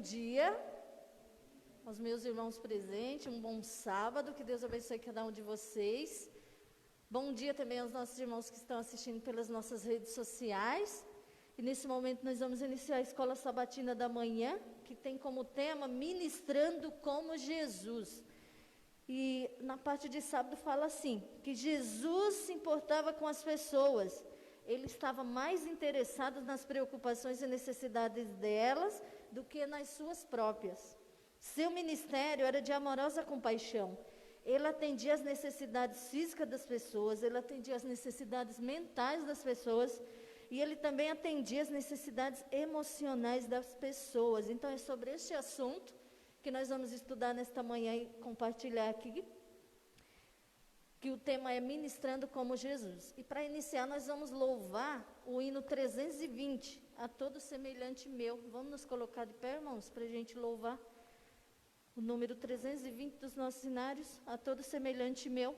dia aos meus irmãos presentes, um bom sábado, que Deus abençoe cada um de vocês. Bom dia também aos nossos irmãos que estão assistindo pelas nossas redes sociais. E nesse momento nós vamos iniciar a Escola Sabatina da Manhã, que tem como tema Ministrando como Jesus. E na parte de sábado fala assim, que Jesus se importava com as pessoas. Ele estava mais interessado nas preocupações e necessidades delas do que nas suas próprias. Seu ministério era de amorosa compaixão. Ele atendia às necessidades físicas das pessoas, ele atendia às necessidades mentais das pessoas, e ele também atendia às necessidades emocionais das pessoas. Então é sobre este assunto que nós vamos estudar nesta manhã e compartilhar aqui, que o tema é Ministrando como Jesus. E para iniciar nós vamos louvar o hino 320, A Todo Semelhante Meu. Vamos nos colocar de pé, irmãos, para a gente louvar o número 320 dos nossos cenários, A Todo Semelhante Meu.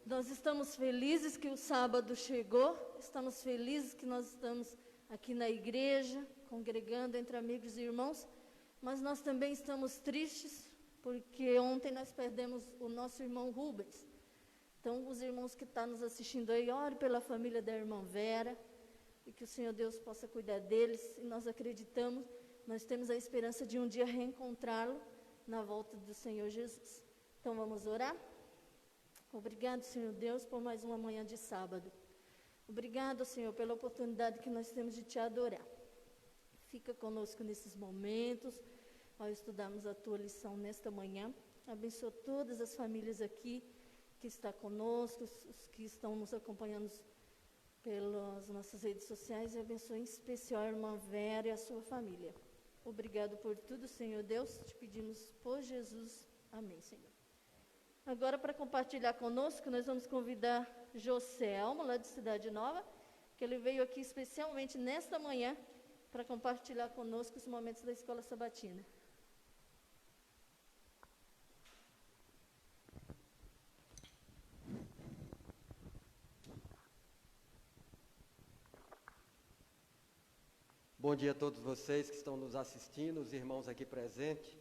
Nós estamos felizes que o sábado chegou, estamos felizes que nós estamos aqui na igreja, congregando entre amigos e irmãos, mas nós também estamos tristes, porque ontem nós perdemos o nosso irmão Rubens. Então, os irmãos que estão nos assistindo aí, ore pela família da irmã Vera, e que o Senhor Deus possa cuidar deles, e nós acreditamos, nós temos a esperança de um dia reencontrá-lo na volta do Senhor Jesus. Então, vamos orar? Obrigado, Senhor Deus, por mais uma manhã de sábado. Obrigado, Senhor, pela oportunidade que nós temos de Te adorar. Fica conosco nesses momentos, ao estudarmos a Tua lição nesta manhã. Abençoa todas as famílias aqui que estão conosco, os que estão nos acompanhando pelas nossas redes sociais, e abençoa em especial a irmã Vera e a sua família. Obrigado por tudo, Senhor Deus. Te pedimos por Jesus. Amém, Senhor. Agora, para compartilhar conosco, nós vamos convidar Joselmo, lá de Cidade Nova, que ele veio aqui especialmente nesta manhã para compartilhar conosco os momentos da Escola Sabatina. Bom dia a todos vocês que estão nos assistindo, os irmãos aqui presentes.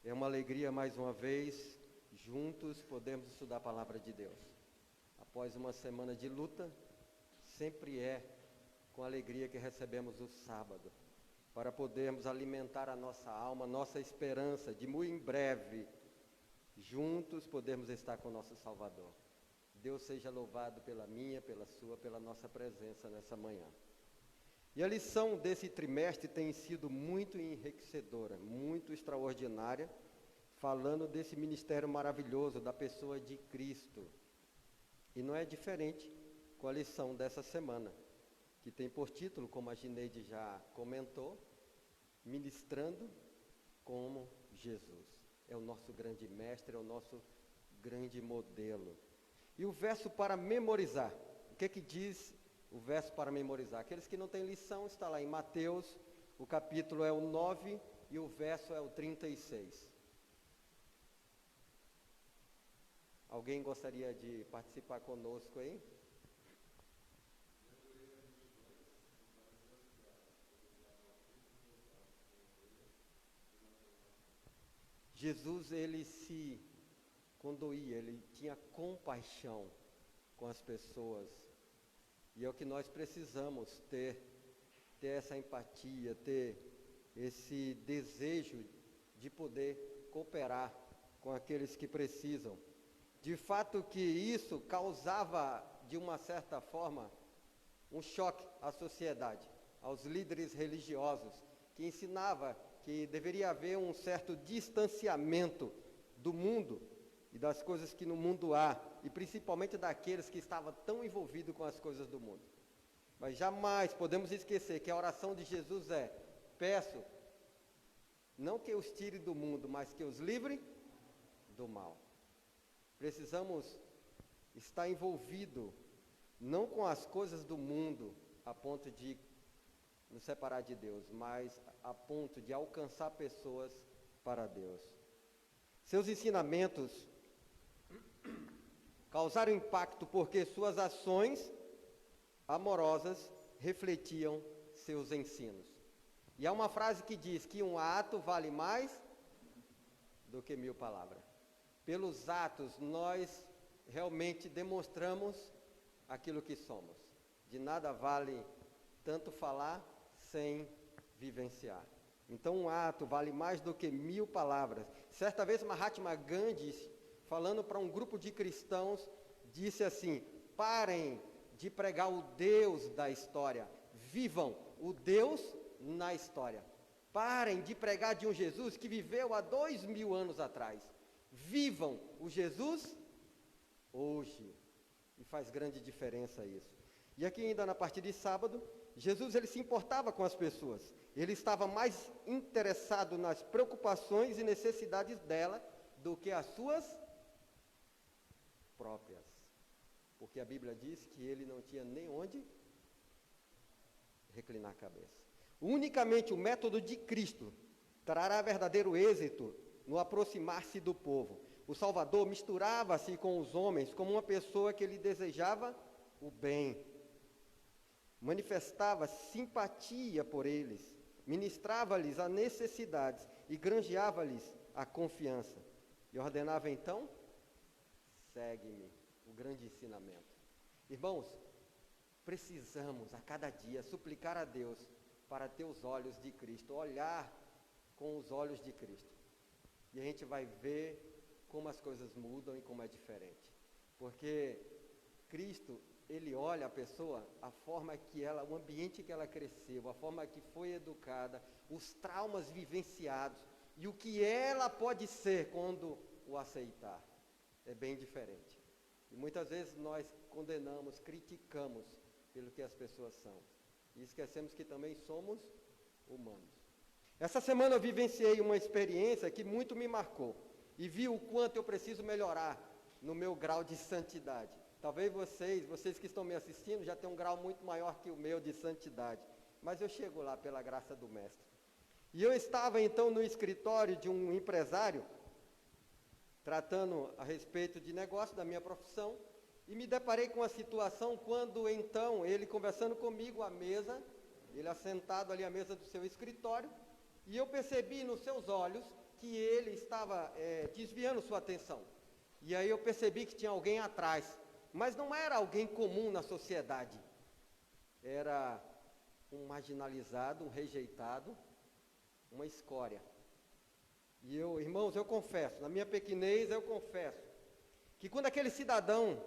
É uma alegria mais uma vez, juntos, podermos estudar a palavra de Deus. Após uma semana de luta, sempre é com alegria que recebemos o sábado, para podermos alimentar a nossa alma, nossa esperança de muito em breve, juntos podermos estar com o nosso Salvador. Deus seja louvado pela minha, pela sua, pela nossa presença nessa manhã. E a lição desse trimestre tem sido muito enriquecedora, muito extraordinária, falando desse ministério maravilhoso da pessoa de Cristo. E não é diferente com a lição dessa semana, que tem por título, como a Gineide já comentou, Ministrando como Jesus. É o nosso grande mestre, é o nosso grande modelo. E o verso para memorizar, o que é que diz o verso para memorizar? Aqueles que não têm lição, está lá em Mateus, o capítulo é o 9 e o verso é o 36. Alguém gostaria de participar conosco aí? Jesus, ele se condoía, ele tinha compaixão com as pessoas. E é o que nós precisamos ter essa empatia, ter esse desejo de poder cooperar com aqueles que precisam. De fato que isso causava, de uma certa forma, um choque à sociedade, aos líderes religiosos, que ensinava que deveria haver um certo distanciamento do mundo e das coisas que no mundo há, e principalmente daqueles que estavam tão envolvidos com as coisas do mundo. Mas jamais podemos esquecer que a oração de Jesus é: peço, não que os tire do mundo, mas que os livre do mal. Precisamos estar envolvido não com as coisas do mundo a ponto de nos separar de Deus, mas a ponto de alcançar pessoas para Deus. Seus ensinamentos causaram impacto porque suas ações amorosas refletiam seus ensinos. E há uma frase que diz que um ato vale mais do que 1000 palavras. Pelos atos nós realmente demonstramos aquilo que somos. De nada vale tanto falar sem vivenciar. Então um ato vale mais do que 1000 palavras. Certa vez Mahatma Gandhi, falando para um grupo de cristãos, disse assim: parem de pregar o Deus da história, vivam o Deus na história. Parem de pregar de um Jesus que viveu há 2000 anos atrás. Vivam o Jesus hoje. E faz grande diferença isso. E aqui ainda na parte de sábado, Jesus ele se importava com as pessoas. Ele estava mais interessado nas preocupações e necessidades dela do que as suas próprias. Porque a Bíblia diz que ele não tinha nem onde reclinar a cabeça. Unicamente o método de Cristo trará verdadeiro êxito no aproximar-se do povo. O Salvador misturava-se com os homens como uma pessoa que lhe desejava o bem. Manifestava simpatia por eles, ministrava-lhes as necessidades e granjeava-lhes a confiança. E ordenava então: segue-me, o grande ensinamento. Irmãos, precisamos a cada dia suplicar a Deus para ter os olhos de Cristo, olhar com os olhos de Cristo. E a gente vai ver como as coisas mudam e como é diferente. Porque Cristo, ele olha a pessoa, a forma que ela, o ambiente que ela cresceu, a forma que foi educada, os traumas vivenciados e o que ela pode ser quando o aceitar. É bem diferente. E muitas vezes nós condenamos, criticamos pelo que as pessoas são. E esquecemos que também somos humanos. Essa semana eu vivenciei uma experiência que muito me marcou. E vi o quanto eu preciso melhorar no meu grau de santidade. Talvez vocês que estão me assistindo, já tenham um grau muito maior que o meu de santidade. Mas eu chego lá pela graça do Mestre. E eu estava então no escritório de um empresário, tratando a respeito de negócio da minha profissão, e me deparei com a situação quando então ele conversando comigo à mesa, ele assentado ali à mesa do seu escritório, e eu percebi nos seus olhos que ele estava desviando sua atenção. E aí eu percebi que tinha alguém atrás, mas não era alguém comum na sociedade. Era um marginalizado, um rejeitado, uma escória. E eu, irmãos, eu confesso, na minha pequenez eu confesso, que quando aquele cidadão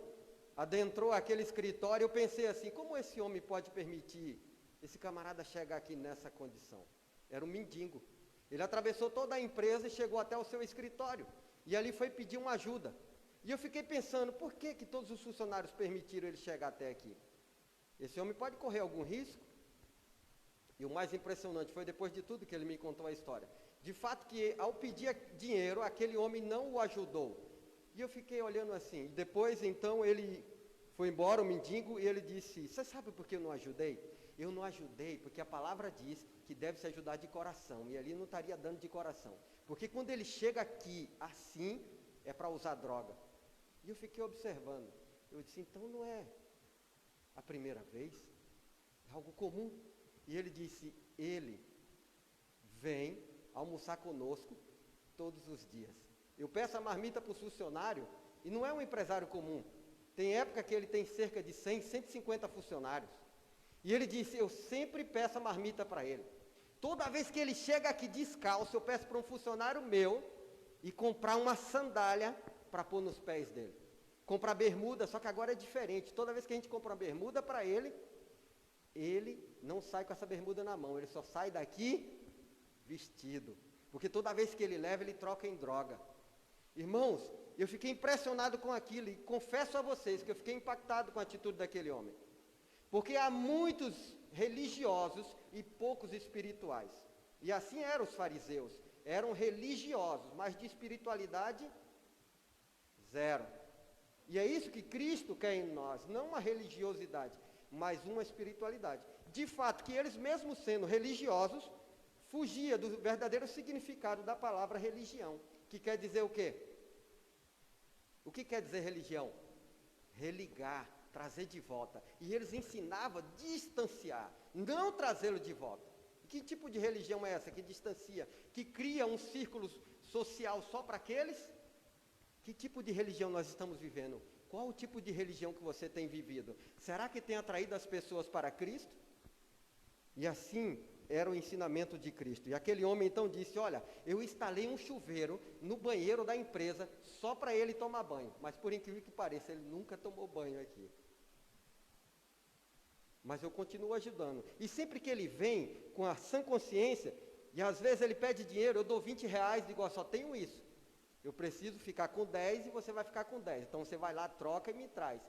adentrou aquele escritório, eu pensei assim, como esse homem pode permitir esse camarada chegar aqui nessa condição? Era um mendigo. Ele atravessou toda a empresa e chegou até o seu escritório. E ali foi pedir uma ajuda. E eu fiquei pensando, por que todos os funcionários permitiram ele chegar até aqui? Esse homem pode correr algum risco? E o mais impressionante foi depois de tudo que ele me contou a história. De fato que ao pedir dinheiro, aquele homem não o ajudou. E eu fiquei olhando assim. Depois então ele foi embora, o mendigo, e ele disse, você sabe por que eu não ajudei? Eu não ajudei porque a palavra diz que deve se ajudar de coração. E ali não estaria dando de coração. Porque quando ele chega aqui assim, é para usar droga. E eu fiquei observando. Eu disse, então não é a primeira vez, é algo comum. E ele disse, ele vem almoçar conosco todos os dias. Eu peço a marmita para o funcionário, e não é um empresário comum. Tem época que ele tem cerca de 100, 150 funcionários. E ele disse, eu sempre peço a marmita para ele. Toda vez que ele chega aqui descalço, eu peço para um funcionário meu e comprar uma sandália para pôr nos pés dele. Comprar bermuda, só que agora é diferente. Toda vez que a gente compra uma bermuda para ele não sai com essa bermuda na mão, ele só sai daqui vestido. Porque toda vez que ele leva, ele troca em droga. Irmãos, eu fiquei impressionado com aquilo e confesso a vocês que eu fiquei impactado com a atitude daquele homem. Porque há muitos religiosos e poucos espirituais. E assim eram os fariseus. Eram religiosos, mas de espiritualidade, zero. E é isso que Cristo quer em nós, não uma religiosidade, mas uma espiritualidade. De fato, que eles mesmo sendo religiosos, fugia do verdadeiro significado da palavra religião, que quer dizer o quê? O que quer dizer religião? Religar, trazer de volta. E eles ensinavam a distanciar, não trazê-lo de volta. Que tipo de religião é essa que distancia, que cria um círculo social só para aqueles? Que tipo de religião nós estamos vivendo? Qual o tipo de religião que você tem vivido? Será que tem atraído as pessoas para Cristo? E assim era o ensinamento de Cristo. E aquele homem então disse, olha, eu instalei um chuveiro no banheiro da empresa só para ele tomar banho. Mas por incrível que pareça, ele nunca tomou banho aqui. Mas eu continuo ajudando. E sempre que ele vem com a sã consciência, e às vezes ele pede dinheiro, eu dou 20 reais, digo, ó, só tenho isso. Eu preciso ficar com 10 e você vai ficar com 10. Então você vai lá, troca e me traz.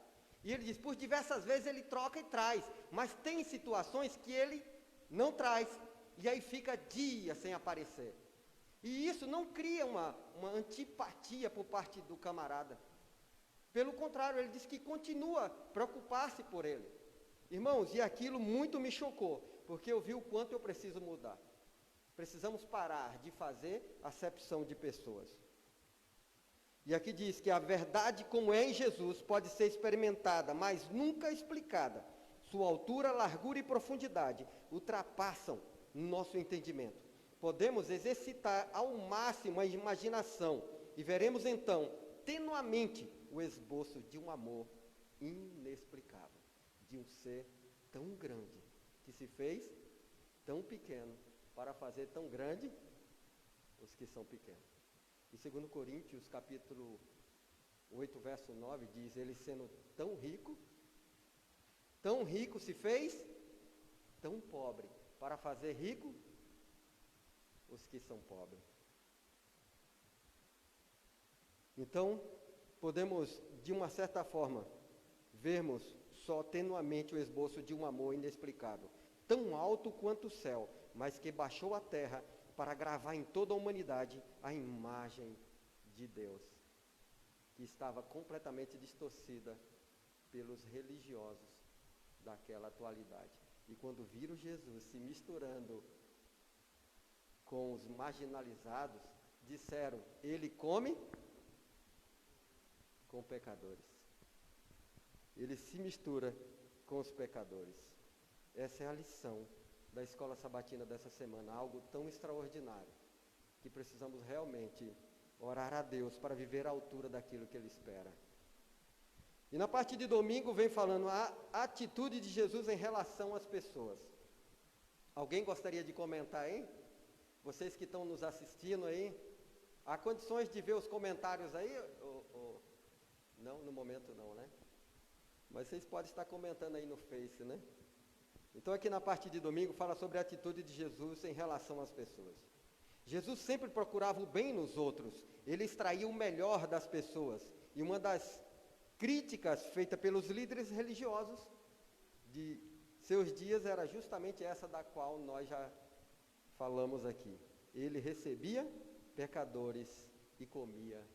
E ele diz, por diversas vezes ele troca e traz. Mas tem situações que ele não traz. E aí fica dias sem aparecer. E isso não cria uma antipatia por parte do camarada. Pelo contrário, ele diz que continua a preocupar-se por ele. Irmãos, e aquilo muito me chocou, porque eu vi o quanto eu preciso mudar. Precisamos parar de fazer acepção de pessoas. E aqui diz que a verdade como é em Jesus pode ser experimentada, mas nunca explicada. Sua altura, largura e profundidade ultrapassam nosso entendimento. Podemos exercitar ao máximo a imaginação e veremos então, tenuamente, o esboço de um amor inexplicável, de um ser tão grande, que se fez tão pequeno, para fazer tão grande os que são pequenos. Em 2 Coríntios, capítulo 8, verso 9, diz, ele sendo tão rico se fez tão pobre, para fazer rico os que são pobres. Então, podemos, de uma certa forma, vermos só tenuamente o esboço de um amor inexplicável, tão alto quanto o céu, mas que baixou à terra para gravar em toda a humanidade a imagem de Deus, que estava completamente distorcida pelos religiosos daquela atualidade. E quando viram Jesus se misturando com os marginalizados, disseram, ele come com pecadores. Ele se mistura com os pecadores. Essa é a lição da escola sabatina dessa semana, algo tão extraordinário, que precisamos realmente orar a Deus para viver à altura daquilo que Ele espera. E na parte de domingo vem falando a atitude de Jesus em relação às pessoas. Alguém gostaria de comentar aí? Vocês que estão nos assistindo aí, há condições de ver os comentários aí? Não, no momento não, né? Mas vocês podem estar comentando aí no Face, né? Então aqui na parte de domingo fala sobre a atitude de Jesus em relação às pessoas. Jesus sempre procurava o bem nos outros, ele extraía o melhor das pessoas. E uma das críticas feitas pelos líderes religiosos de seus dias era justamente essa da qual nós já falamos aqui. Ele recebia pecadores e comia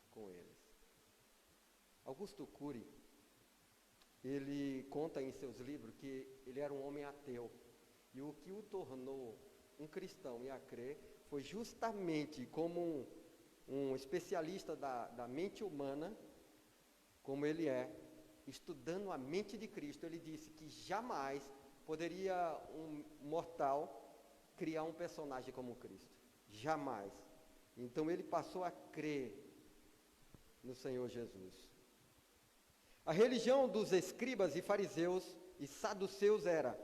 com eles. Augusto Cury, ele conta em seus livros que ele era um homem ateu, e o que o tornou um cristão e a crer foi justamente como um especialista da mente humana, como ele é, estudando a mente de Cristo. Ele disse que jamais poderia um mortal criar um personagem como Cristo, jamais. Então ele passou a crer no Senhor Jesus. A religião dos escribas e fariseus e saduceus era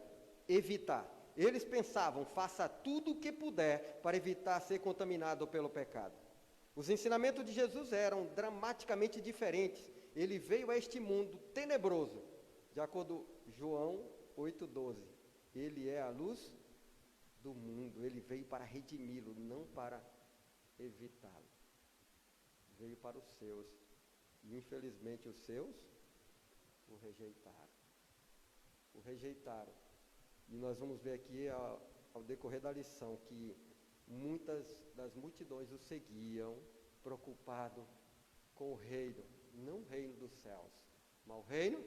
evitar. Eles pensavam, faça tudo o que puder para evitar ser contaminado pelo pecado. Os ensinamentos de Jesus eram dramaticamente diferentes. Ele veio a este mundo tenebroso, de acordo com João 8,12. Ele é a luz do mundo, ele veio para redimi-lo, não para evitá-lo. Veio para os seus, e infelizmente os seus o rejeitaram. O rejeitaram. E nós vamos ver aqui ao decorrer da lição que muitas das multidões o seguiam, preocupado com o reino, não o reino dos céus, mas o reino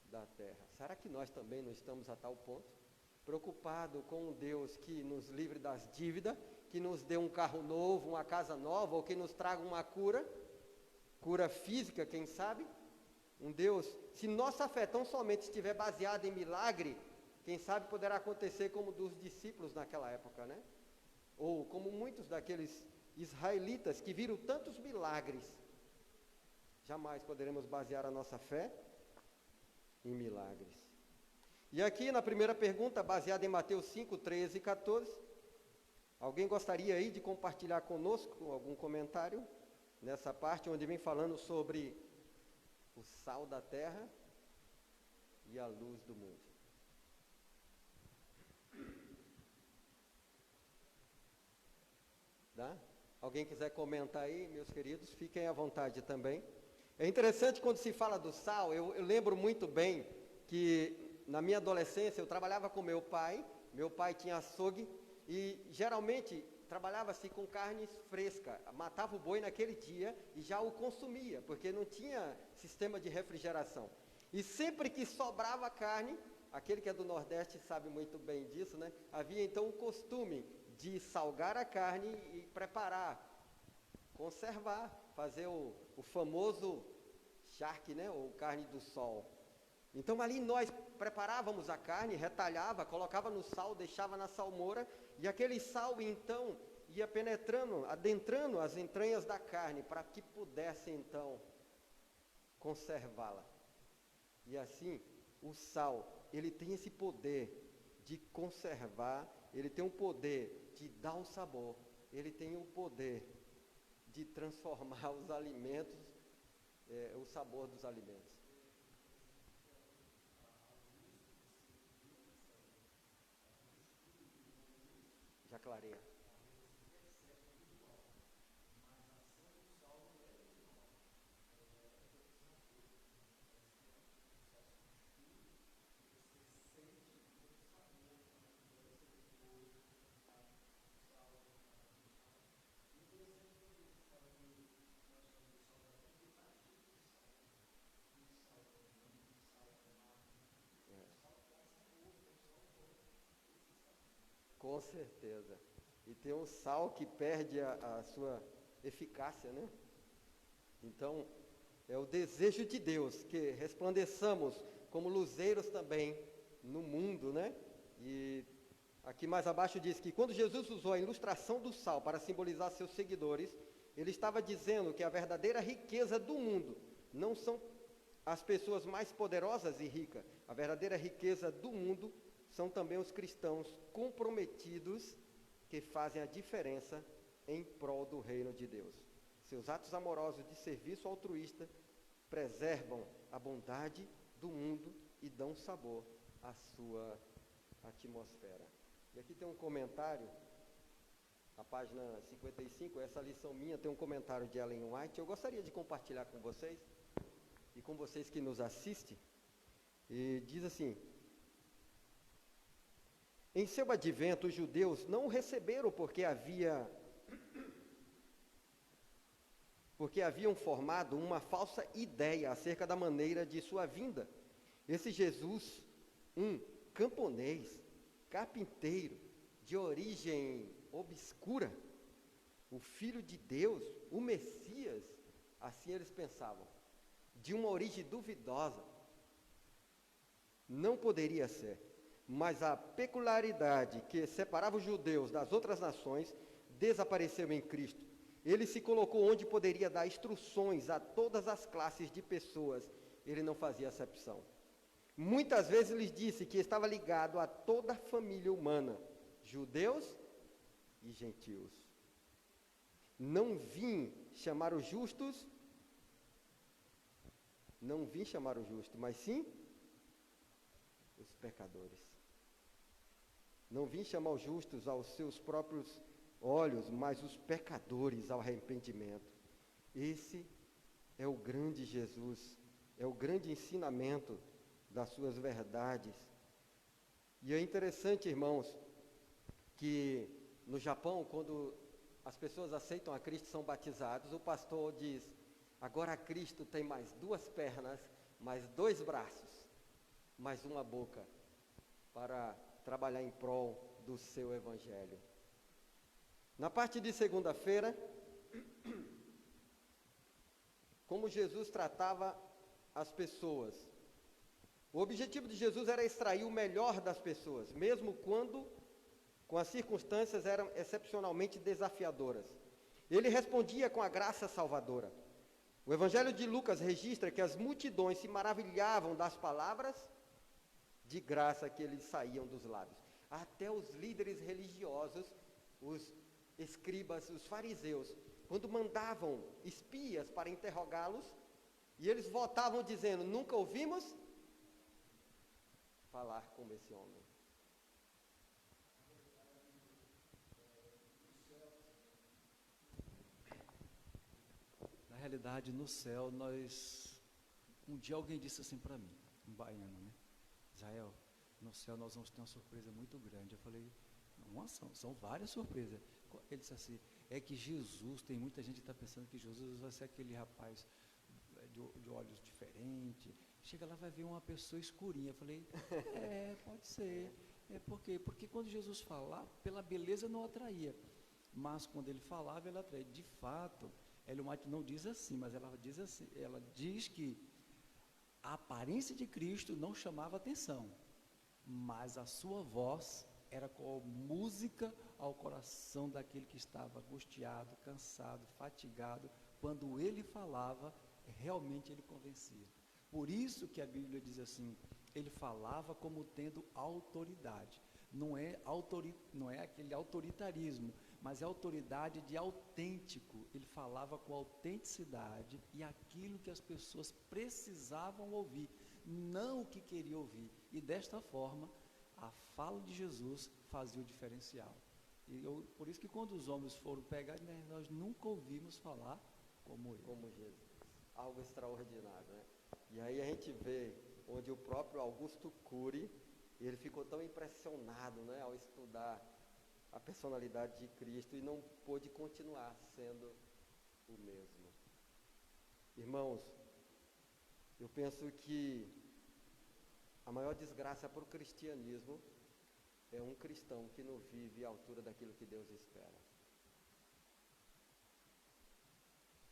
da terra. Será que nós também não estamos a tal ponto? Preocupado com um Deus que nos livre das dívidas, que nos dê um carro novo, uma casa nova, ou que nos traga uma cura física, quem sabe? Um Deus, se nossa fé tão somente estiver baseada em milagre, quem sabe poderá acontecer como dos discípulos naquela época, né? Ou como muitos daqueles israelitas que viram tantos milagres. Jamais poderemos basear a nossa fé em milagres. E aqui na primeira pergunta, baseada em Mateus 5, 13 e 14, alguém gostaria aí de compartilhar conosco algum comentário nessa parte onde vem falando sobre o sal da terra e a luz do mundo? Tá? Alguém quiser comentar aí, meus queridos, fiquem à vontade também. É interessante quando se fala do sal, eu lembro muito bem que na minha adolescência eu trabalhava com meu pai tinha açougue e geralmente trabalhava-se com carne fresca, matava o boi naquele dia e já o consumia, porque não tinha sistema de refrigeração. E sempre que sobrava carne, aquele que é do Nordeste sabe muito bem disso, né? Havia então o costume de salgar a carne e preparar, conservar, fazer o famoso charque, né? Ou carne do sol. Então ali nós preparávamos a carne, retalhava, colocava no sal, deixava na salmoura, e aquele sal então ia penetrando, adentrando as entranhas da carne, para que pudesse então conservá-la. E assim, o sal, ele tem esse poder de conservar, ele tem o poder de dar o sabor, ele tem o poder de transformar os alimentos, o sabor dos alimentos. Já clareia. Com certeza. E tem um sal que perde a sua eficácia, né? Então, é o desejo de Deus que resplandeçamos como luzeiros também no mundo, né? E aqui mais abaixo diz que quando Jesus usou a ilustração do sal para simbolizar seus seguidores, ele estava dizendo que a verdadeira riqueza do mundo não são as pessoas mais poderosas e ricas. A verdadeira riqueza do mundo são também os cristãos comprometidos que fazem a diferença em prol do reino de Deus. Seus atos amorosos de serviço altruísta preservam a bondade do mundo e dão sabor à sua atmosfera. E aqui tem um comentário, na página 55, essa lição minha tem um comentário de Ellen White, eu gostaria de compartilhar com vocês, e com vocês que nos assistem, e diz assim: em seu advento, os judeus não o receberam porque haviam formado uma falsa ideia acerca da maneira de sua vinda. Esse Jesus, um camponês, carpinteiro, de origem obscura, o Filho de Deus, o Messias, assim eles pensavam, de uma origem duvidosa, não poderia ser. Mas a peculiaridade que separava os judeus das outras nações desapareceu em Cristo. Ele se colocou onde poderia dar instruções a todas as classes de pessoas. Ele não fazia acepção. Muitas vezes lhes disse que estava ligado a toda a família humana, judeus e gentios. Não vim chamar os justos, mas sim os pecadores. Não vim chamar os justos aos seus próprios olhos, mas os pecadores ao arrependimento. Esse é o grande Jesus, é o grande ensinamento das suas verdades. E é interessante, irmãos, que no Japão, quando as pessoas aceitam a Cristo e são batizados, o pastor diz: agora Cristo tem mais 2 pernas, mais 2 braços, mais uma boca, para trabalhar em prol do seu evangelho. Na parte de segunda-feira, como Jesus tratava as pessoas. O objetivo de Jesus era extrair o melhor das pessoas, mesmo quando com as circunstâncias eram excepcionalmente desafiadoras. Ele respondia com a graça salvadora. O Evangelho de Lucas registra que as multidões se maravilhavam das palavras de graça que lhes saíam dos lábios. Até os líderes religiosos, os escribas, os fariseus, quando mandavam espias para interrogá-los, e eles voltavam dizendo: nunca ouvimos falar como esse homem. Na realidade, no céu, um dia alguém disse assim para mim, um baiano, né? Israel, no céu nós vamos ter uma surpresa muito grande. Eu falei: não são várias surpresas. Ele disse assim: é que Jesus, tem muita gente que está pensando que Jesus vai ser aquele rapaz de olhos diferentes, chega lá vai ver uma pessoa escurinha. Eu falei: pode ser. Por quê? Porque quando Jesus falava, pela beleza não atraía, mas quando ele falava, ele atraía. De fato, Ellen White não diz assim, mas ela diz assim, ela diz que a aparência de Cristo não chamava atenção, mas a sua voz era como música ao coração daquele que estava angustiado, cansado, fatigado. Quando ele falava, realmente ele convencia. Por isso que a Bíblia diz assim, ele falava como tendo autoridade. Não é aquele autoritarismo, mas é autoridade de autêntico. Ele falava com autenticidade e aquilo que as pessoas precisavam ouvir, não o que queriam ouvir. E desta forma, a fala de Jesus fazia o diferencial. Por isso que quando os homens foram pegar, nós nunca ouvimos falar como ele. Como Jesus. Algo extraordinário, né? E aí a gente vê onde o próprio Augusto Cury, ele ficou tão impressionado, né, ao estudar a personalidade de Cristo e não pôde continuar sendo o mesmo. Irmãos, eu penso que a maior desgraça para o cristianismo é um cristão que não vive à altura daquilo que Deus espera.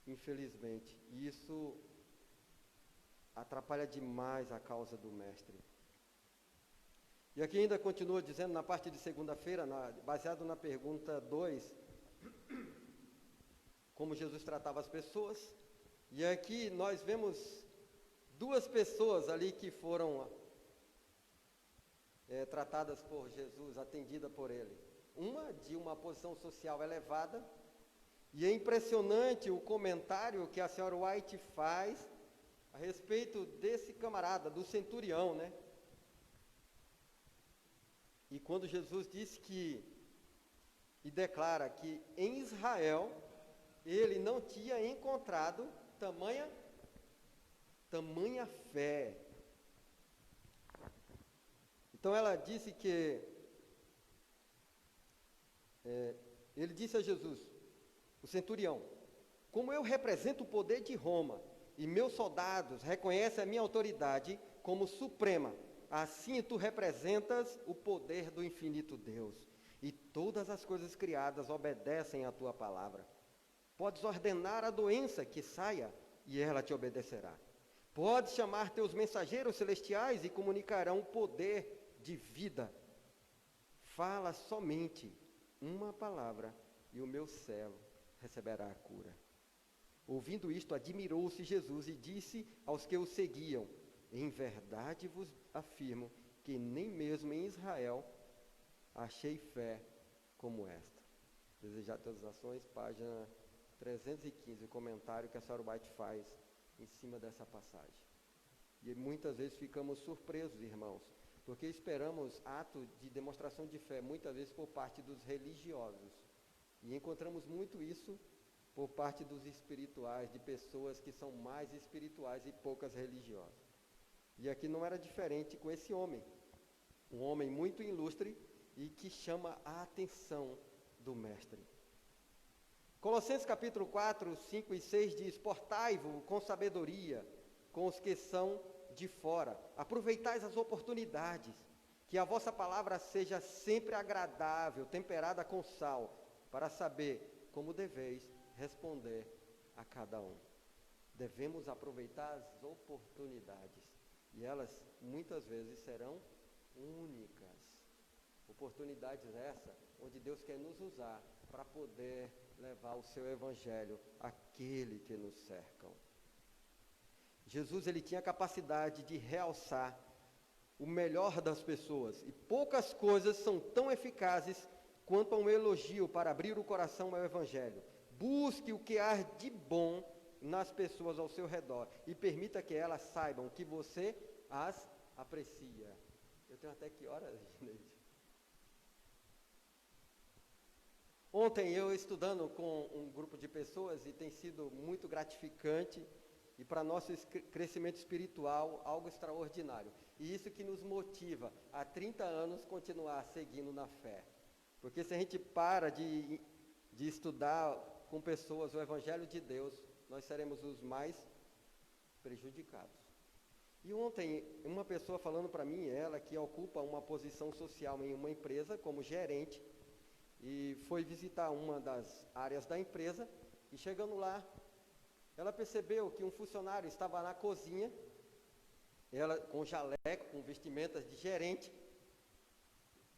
Infelizmente, isso atrapalha demais a causa do Mestre. E aqui ainda continua dizendo, na parte de segunda-feira, baseado na pergunta 2, como Jesus tratava as pessoas. E aqui nós vemos duas pessoas ali que foram tratadas por Jesus, atendidas por ele. Uma de uma posição social elevada, e é impressionante o comentário que a senhora White faz a respeito desse camarada, do centurião, né? E quando Jesus disse e declara que em Israel ele não tinha encontrado tamanha fé. Então ela disse que, ele disse a Jesus, o centurião, como eu represento o poder de Roma e meus soldados reconhecem a minha autoridade como suprema, assim tu representas o poder do infinito Deus, e todas as coisas criadas obedecem à tua palavra. Podes ordenar a doença que saia, e ela te obedecerá. Podes chamar teus mensageiros celestiais e comunicarão o poder de vida. Fala somente uma palavra, e o meu celo receberá a cura. Ouvindo isto, admirou-se Jesus e disse aos que o seguiam, em verdade vos afirmo que nem mesmo em Israel achei fé como esta. Desejar todas as ações, página 315, o comentário que a senhora White faz em cima dessa passagem. E muitas vezes ficamos surpresos, irmãos, porque esperamos ato de demonstração de fé, muitas vezes por parte dos religiosos. E encontramos muito isso por parte dos espirituais, de pessoas que são mais espirituais e poucas religiosas. E aqui não era diferente com esse homem, um homem muito ilustre e que chama a atenção do mestre. Colossenses capítulo 4, 5 e 6 diz, portai-vos com sabedoria, com os que são de fora, aproveitais as oportunidades, que a vossa palavra seja sempre agradável, temperada com sal, para saber como deveis responder a cada um. Devemos aproveitar as oportunidades, e elas muitas vezes serão únicas. Oportunidades essas, onde Deus quer nos usar para poder levar o seu evangelho àquele que nos cercam. Jesus, ele tinha a capacidade de realçar o melhor das pessoas, e poucas coisas são tão eficazes quanto a um elogio para abrir o coração ao evangelho. Busque o que há de bom nas pessoas ao seu redor e permita que elas saibam que você as aprecia. Eu tenho até que horas, Gineide? Ontem eu estudando com um grupo de pessoas e tem sido muito gratificante e para nosso crescimento espiritual algo extraordinário. E isso que nos motiva há 30 anos continuar seguindo na fé. Porque se a gente para de estudar com pessoas o Evangelho de Deus, nós seremos os mais prejudicados. E ontem, uma pessoa falando para mim, ela que ocupa uma posição social em uma empresa como gerente, e foi visitar uma das áreas da empresa, e chegando lá, ela percebeu que um funcionário estava na cozinha, ela com jaleco, com vestimentas de gerente.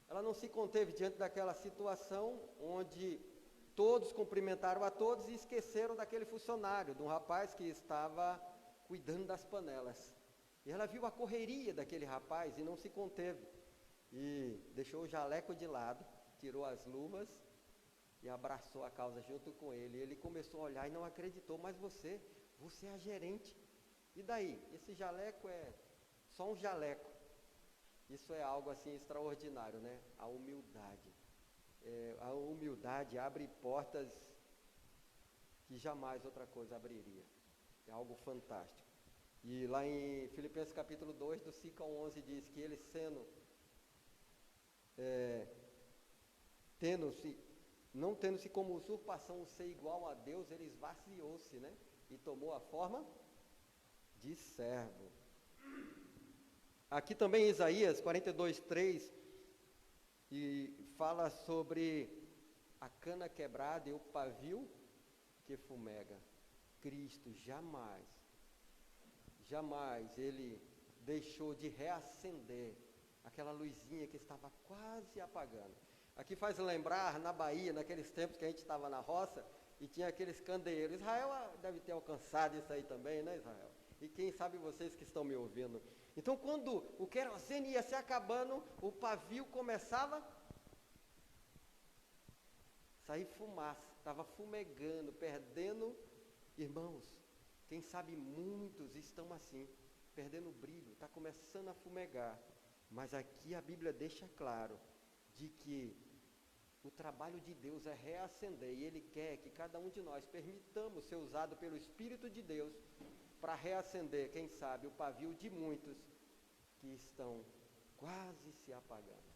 Ela não se conteve diante daquela situação onde todos cumprimentaram a todos e esqueceram daquele funcionário, de um rapaz que estava cuidando das panelas. E ela viu a correria daquele rapaz e não se conteve. E deixou o jaleco de lado, tirou as luvas e abraçou a causa junto com ele. Ele começou a olhar e não acreditou, mas você é a gerente. E daí? Esse jaleco é só um jaleco. Isso é algo assim extraordinário, né? A humildade. A humildade abre portas que jamais outra coisa abriria. É algo fantástico. E lá em Filipenses capítulo 2, do 5 ao 11, diz que ele não tendo-se como usurpação o ser igual a Deus, ele esvaziou-se, né? E tomou a forma de servo. Aqui também em Isaías 42, 3, e fala sobre a cana quebrada e o pavio que fumega. Cristo jamais ele deixou de reacender aquela luzinha que estava quase apagando. Aqui faz lembrar, na Bahia, naqueles tempos que a gente estava na roça, e tinha aqueles candeeiros. Israel deve ter alcançado isso aí também, né, Israel? E quem sabe vocês que estão me ouvindo. Então, quando o querosene ia se acabando, o pavio começava a sair fumaça, estava fumegando, perdendo. Irmãos, quem sabe muitos estão assim, perdendo o brilho, está começando a fumegar. Mas aqui a Bíblia deixa claro de que o trabalho de Deus é reacender, e Ele quer que cada um de nós permitamos ser usado pelo Espírito de Deus para reacender, quem sabe, o pavio de muitos que estão quase se apagando.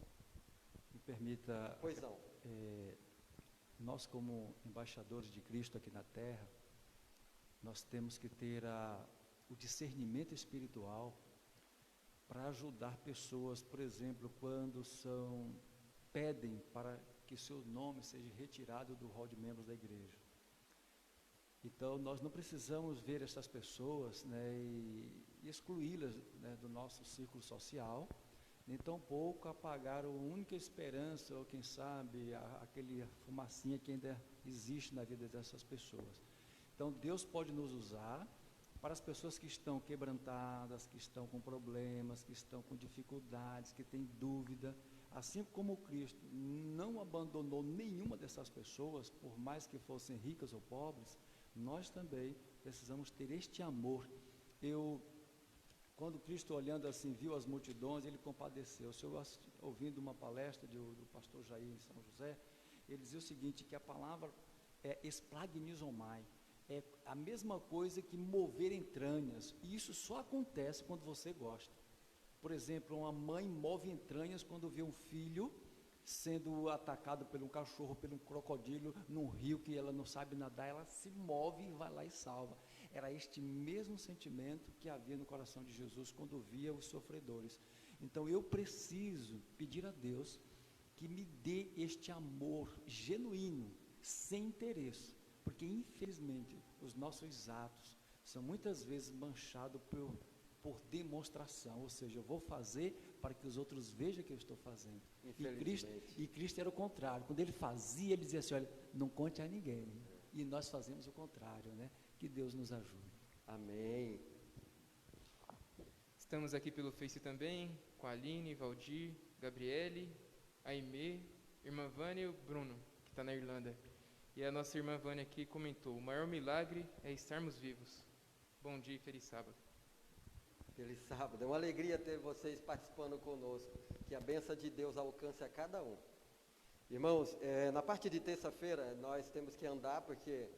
Me permita, Pois não. Nós como embaixadores de Cristo aqui na terra, nós temos que ter o discernimento espiritual para ajudar pessoas, por exemplo, quando pedem para que seu nome seja retirado do rol de membros da igreja. Então, nós não precisamos ver essas pessoas, né, e excluí-las, né, do nosso círculo social, nem tampouco apagar a única esperança, ou quem sabe, aquele fumacinha que ainda existe na vida dessas pessoas. Então, Deus pode nos usar para as pessoas que estão quebrantadas, que estão com problemas, que estão com dificuldades, que têm dúvida. Assim como Cristo não abandonou nenhuma dessas pessoas, por mais que fossem ricas ou pobres, nós também precisamos ter este amor. Quando Cristo, olhando assim, viu as multidões, ele compadeceu. O Senhor, ouvindo uma palestra do pastor Jair em São José, ele dizia o seguinte, que a palavra é esplagnizomai, é a mesma coisa que mover entranhas, e isso só acontece quando você gosta. Por exemplo, uma mãe move entranhas quando vê um filho sendo atacado por um cachorro, por um crocodilo, num rio que ela não sabe nadar, ela se move e vai lá e salva. Era este mesmo sentimento que havia no coração de Jesus quando via os sofredores. Então eu preciso pedir a Deus que me dê este amor genuíno, sem interesse, porque infelizmente os nossos atos são muitas vezes manchados por demonstração, ou seja, eu vou fazer para que os outros vejam que eu estou fazendo. E Cristo era o contrário. Quando ele fazia, ele dizia assim, olha, não conte a ninguém. E nós fazemos o contrário, né? Que Deus nos ajude. Amém. Estamos aqui pelo Face também, com a Aline, Valdir, Gabriele, Aimee, irmã Vânia e o Bruno, que está na Irlanda. E a nossa irmã Vânia aqui comentou, o maior milagre é estarmos vivos. Bom dia e feliz sábado. Feliz sábado, é uma alegria ter vocês participando conosco, que a bênção de Deus alcance a cada um. Irmãos, na parte de terça-feira nós temos que andar porque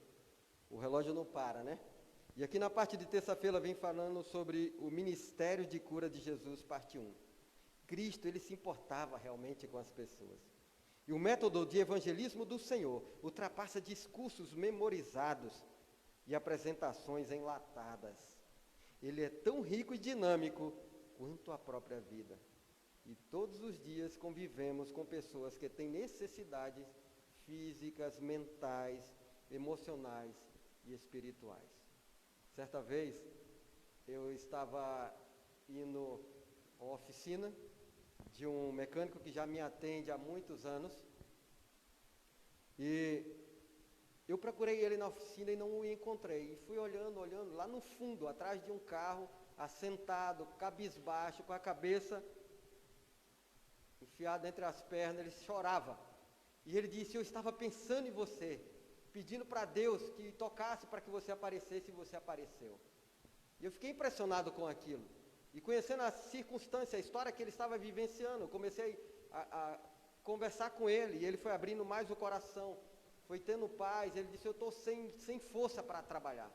o relógio não para, né? E aqui na parte de terça-feira vem falando sobre o ministério de cura de Jesus, parte 1. Cristo, ele se importava realmente com as pessoas. E o método de evangelismo do Senhor ultrapassa discursos memorizados e apresentações enlatadas. Ele é tão rico e dinâmico quanto a própria vida. E todos os dias convivemos com pessoas que têm necessidades físicas, mentais, emocionais e espirituais. Certa vez, eu estava indo a uma oficina de um mecânico que já me atende há muitos anos. E eu procurei ele na oficina e não o encontrei. E fui olhando, lá no fundo, atrás de um carro, assentado, cabisbaixo, com a cabeça enfiada entre as pernas, ele chorava. E ele disse, eu estava pensando em você, pedindo para Deus que tocasse para que você aparecesse, e você apareceu. E eu fiquei impressionado com aquilo. E conhecendo a circunstância, a história que ele estava vivenciando, eu comecei a conversar com ele, e ele foi abrindo mais o coração, foi tendo paz. Ele disse, eu estou sem força para trabalhar,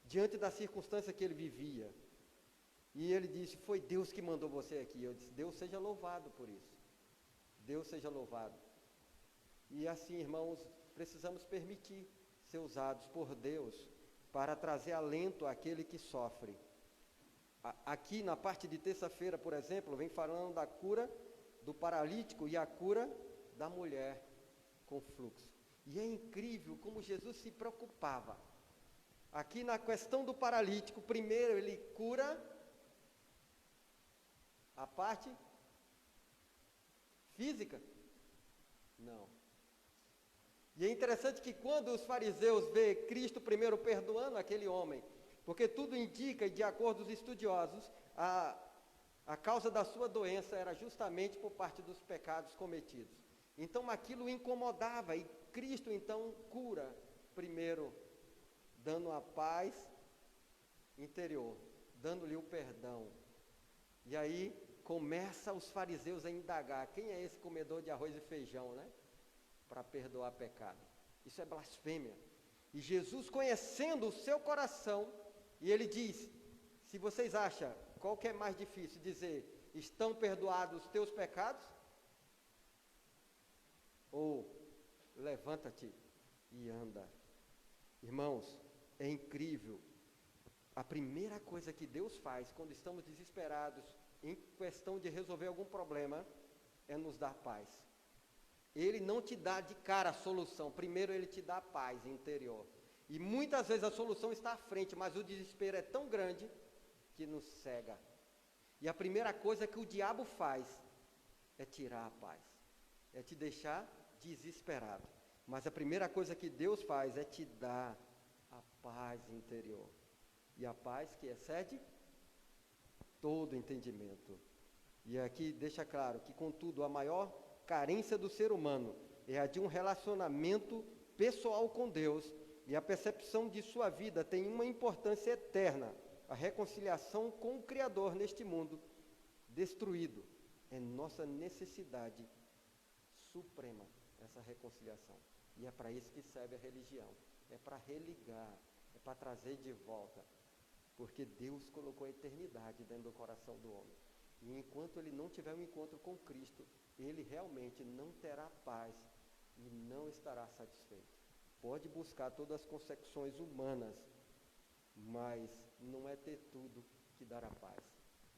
diante da circunstância que ele vivia. E ele disse, foi Deus que mandou você aqui. Eu disse, Deus seja louvado por isso. Deus seja louvado. E assim, irmãos, precisamos permitir ser usados por Deus para trazer alento àquele que sofre. Aqui na parte de terça-feira, por exemplo, vem falando da cura do paralítico e a cura da mulher com fluxo. E é incrível como Jesus se preocupava. Aqui na questão do paralítico, primeiro ele cura a parte física? Não. E é interessante que quando os fariseus vê Cristo primeiro perdoando aquele homem, porque tudo indica, e de acordo com os estudiosos, a causa da sua doença era justamente por parte dos pecados cometidos. Então aquilo incomodava, e Cristo então cura primeiro, dando a paz interior, dando-lhe o perdão. E aí começa os fariseus a indagar, quem é esse comedor de arroz e feijão, né? Para perdoar pecado. Isso é blasfêmia. E Jesus, conhecendo o seu coração, e ele diz, se vocês acham, qual que é mais difícil dizer, estão perdoados os teus pecados? Ou, levanta-te e anda. Irmãos, é incrível. A primeira coisa que Deus faz quando estamos desesperados em questão de resolver algum problema é nos dar paz. Ele não te dá de cara a solução, primeiro ele te dá a paz interior. E muitas vezes a solução está à frente, mas o desespero é tão grande que nos cega. E a primeira coisa que o diabo faz é tirar a paz, é te deixar desesperado. Mas a primeira coisa que Deus faz é te dar a paz interior. E a paz que excede todo entendimento. E aqui deixa claro que, contudo, a maior carência do ser humano é a de um relacionamento pessoal com Deus, e a percepção de sua vida tem uma importância eterna. A reconciliação com o Criador neste mundo destruído é nossa necessidade suprema, essa reconciliação. E é para isso que serve a religião, é para religar, é para trazer de volta, porque Deus colocou a eternidade dentro do coração do homem. E enquanto ele não tiver um encontro com Cristo, ele realmente não terá paz e não estará satisfeito. Pode buscar todas as concepções humanas, mas não é ter tudo que dará paz.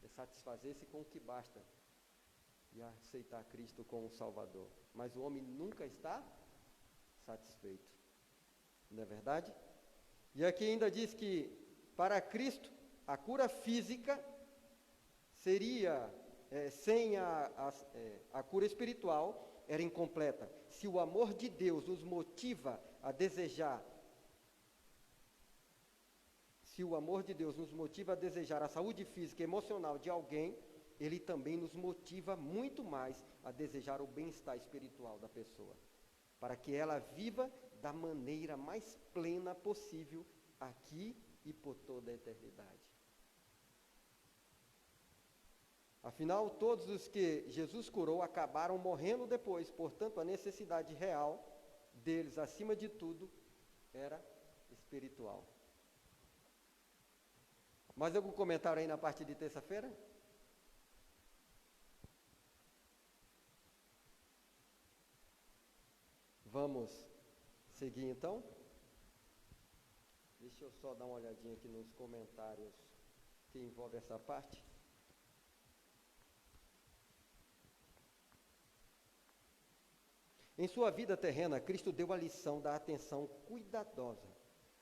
É satisfazer-se com o que basta e aceitar Cristo como Salvador. Mas o homem nunca está satisfeito. Não é verdade? E aqui ainda diz que para Cristo a cura física seria, sem a cura espiritual, era incompleta. Se o amor de Deus nos motiva a desejar, a saúde física e emocional de alguém, ele também nos motiva muito mais a desejar o bem-estar espiritual da pessoa, para que ela viva da maneira mais plena possível aqui e por toda a eternidade. Afinal, todos os que Jesus curou acabaram morrendo depois, portanto, a necessidade real deles, acima de tudo, era espiritual. Mais algum comentário aí na parte de terça-feira? Vamos seguir então? Deixa eu só dar uma olhadinha aqui nos comentários que envolvem essa parte. Em sua vida terrena, Cristo deu a lição da atenção cuidadosa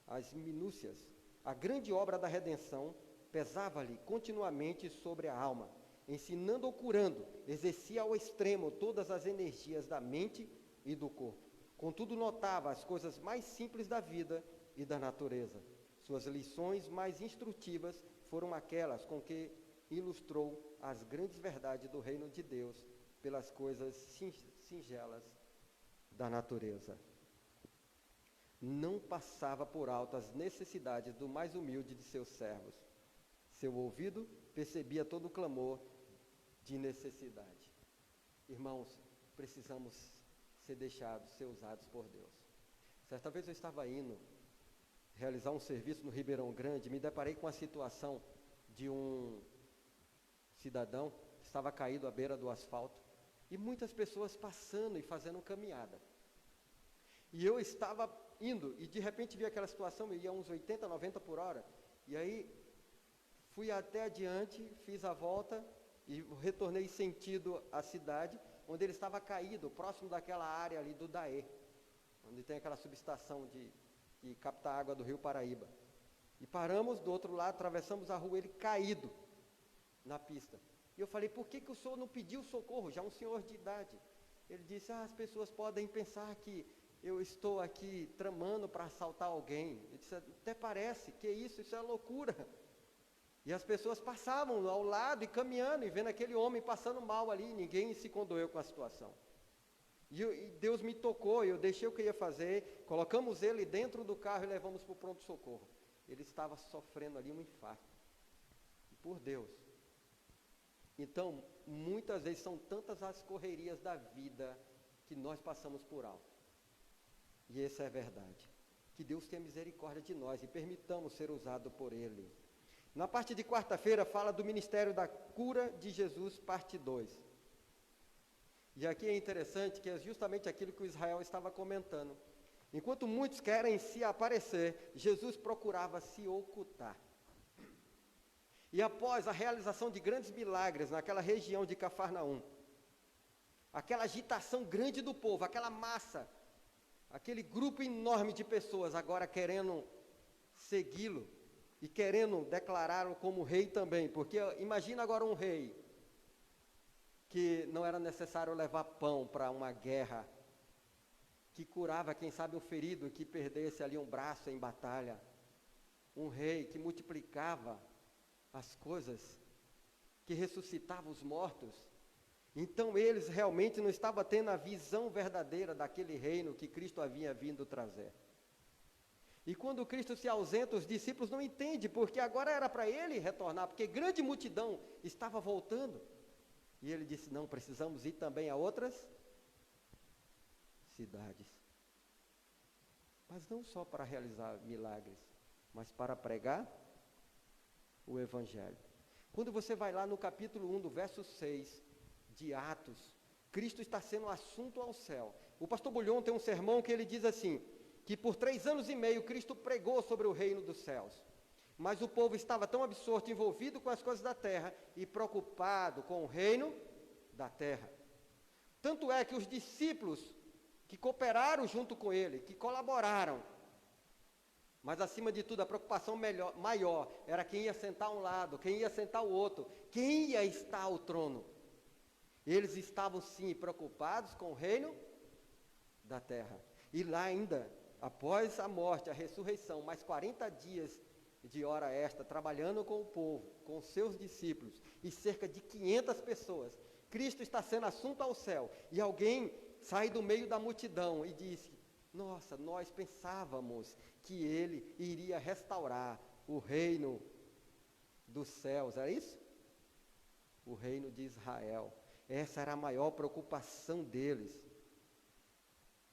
às minúcias. A grande obra da redenção pesava-lhe continuamente sobre a alma, ensinando ou curando, exercia ao extremo todas as energias da mente e do corpo. Contudo, notava as coisas mais simples da vida e da natureza. Suas lições mais instrutivas foram aquelas com que ilustrou as grandes verdades do reino de Deus pelas coisas singelas da natureza. Não passava por alto as necessidades do mais humilde de seus servos. Seu ouvido percebia todo o clamor de necessidade. Irmãos, precisamos ser deixados, ser usados por Deus. Certa vez eu estava indo realizar um serviço no Ribeirão Grande, me deparei com a situação de um cidadão que estava caído à beira do asfalto e muitas pessoas passando e fazendo caminhada. E eu estava indo e de repente vi aquela situação, eu ia uns 80, 90 por hora, e aí fui até adiante, fiz a volta e retornei sentido à cidade, onde ele estava caído, próximo daquela área ali do Daê, onde tem aquela subestação que capta a água do rio Paraíba. E paramos do outro lado, atravessamos a rua, ele caído na pista. E eu falei, por que o senhor não pediu socorro? Já um senhor de idade. Ele disse, as pessoas podem pensar que eu estou aqui tramando para assaltar alguém. Eu disse, até parece, que isso é loucura. E as pessoas passavam ao lado e caminhando, e vendo aquele homem passando mal ali, ninguém se condoeu com a situação. E Deus me tocou, eu deixei o que eu ia fazer, colocamos ele dentro do carro e levamos para o pronto-socorro. Ele estava sofrendo ali um infarto. E por Deus. Então, muitas vezes são tantas as correrias da vida que nós passamos por alto. E essa é a verdade. Que Deus tenha misericórdia de nós e permitamos ser usado por Ele. Na parte de quarta-feira fala do ministério da cura de Jesus, parte 2. E aqui é interessante que é justamente aquilo que o Israel estava comentando. Enquanto muitos querem se aparecer, Jesus procurava se ocultar. E após a realização de grandes milagres naquela região de Cafarnaum, aquela agitação grande do povo, aquela massa, aquele grupo enorme de pessoas agora querendo segui-lo e querendo declará-lo como rei também, porque imagina agora um rei que não era necessário levar pão para uma guerra, que curava, quem sabe, o ferido que perdesse ali um braço em batalha, um rei que multiplicava as coisas, que ressuscitava os mortos. Então eles realmente não estavam tendo a visão verdadeira daquele reino que Cristo havia vindo trazer. E quando Cristo se ausenta, os discípulos não entendem, porque agora era para ele retornar, porque grande multidão estava voltando. E ele disse, não, precisamos ir também a outras cidades. Mas não só para realizar milagres, mas para pregar o Evangelho. Quando você vai lá no capítulo 1, do verso 6 de Atos, Cristo está sendo assunto ao céu. O pastor Bulhon tem um sermão que ele diz assim, que por 3 anos e meio Cristo pregou sobre o reino dos céus. Mas o povo estava tão absorto, envolvido com as coisas da terra e preocupado com o reino da terra. Tanto é que os discípulos que cooperaram junto com ele, que colaboraram, mas acima de tudo a preocupação maior era quem ia sentar um lado, quem ia sentar o outro, quem ia estar ao trono. Eles estavam sim preocupados com o reino da terra. E lá ainda, após a morte, a ressurreição, mais 40 dias de hora extra, trabalhando com o povo, com os seus discípulos, e cerca de 500 pessoas, Cristo está sendo assunto ao céu, e alguém sai do meio da multidão e diz, nossa, nós pensávamos que ele iria restaurar o reino dos céus, era isso? O reino de Israel. Essa era a maior preocupação deles,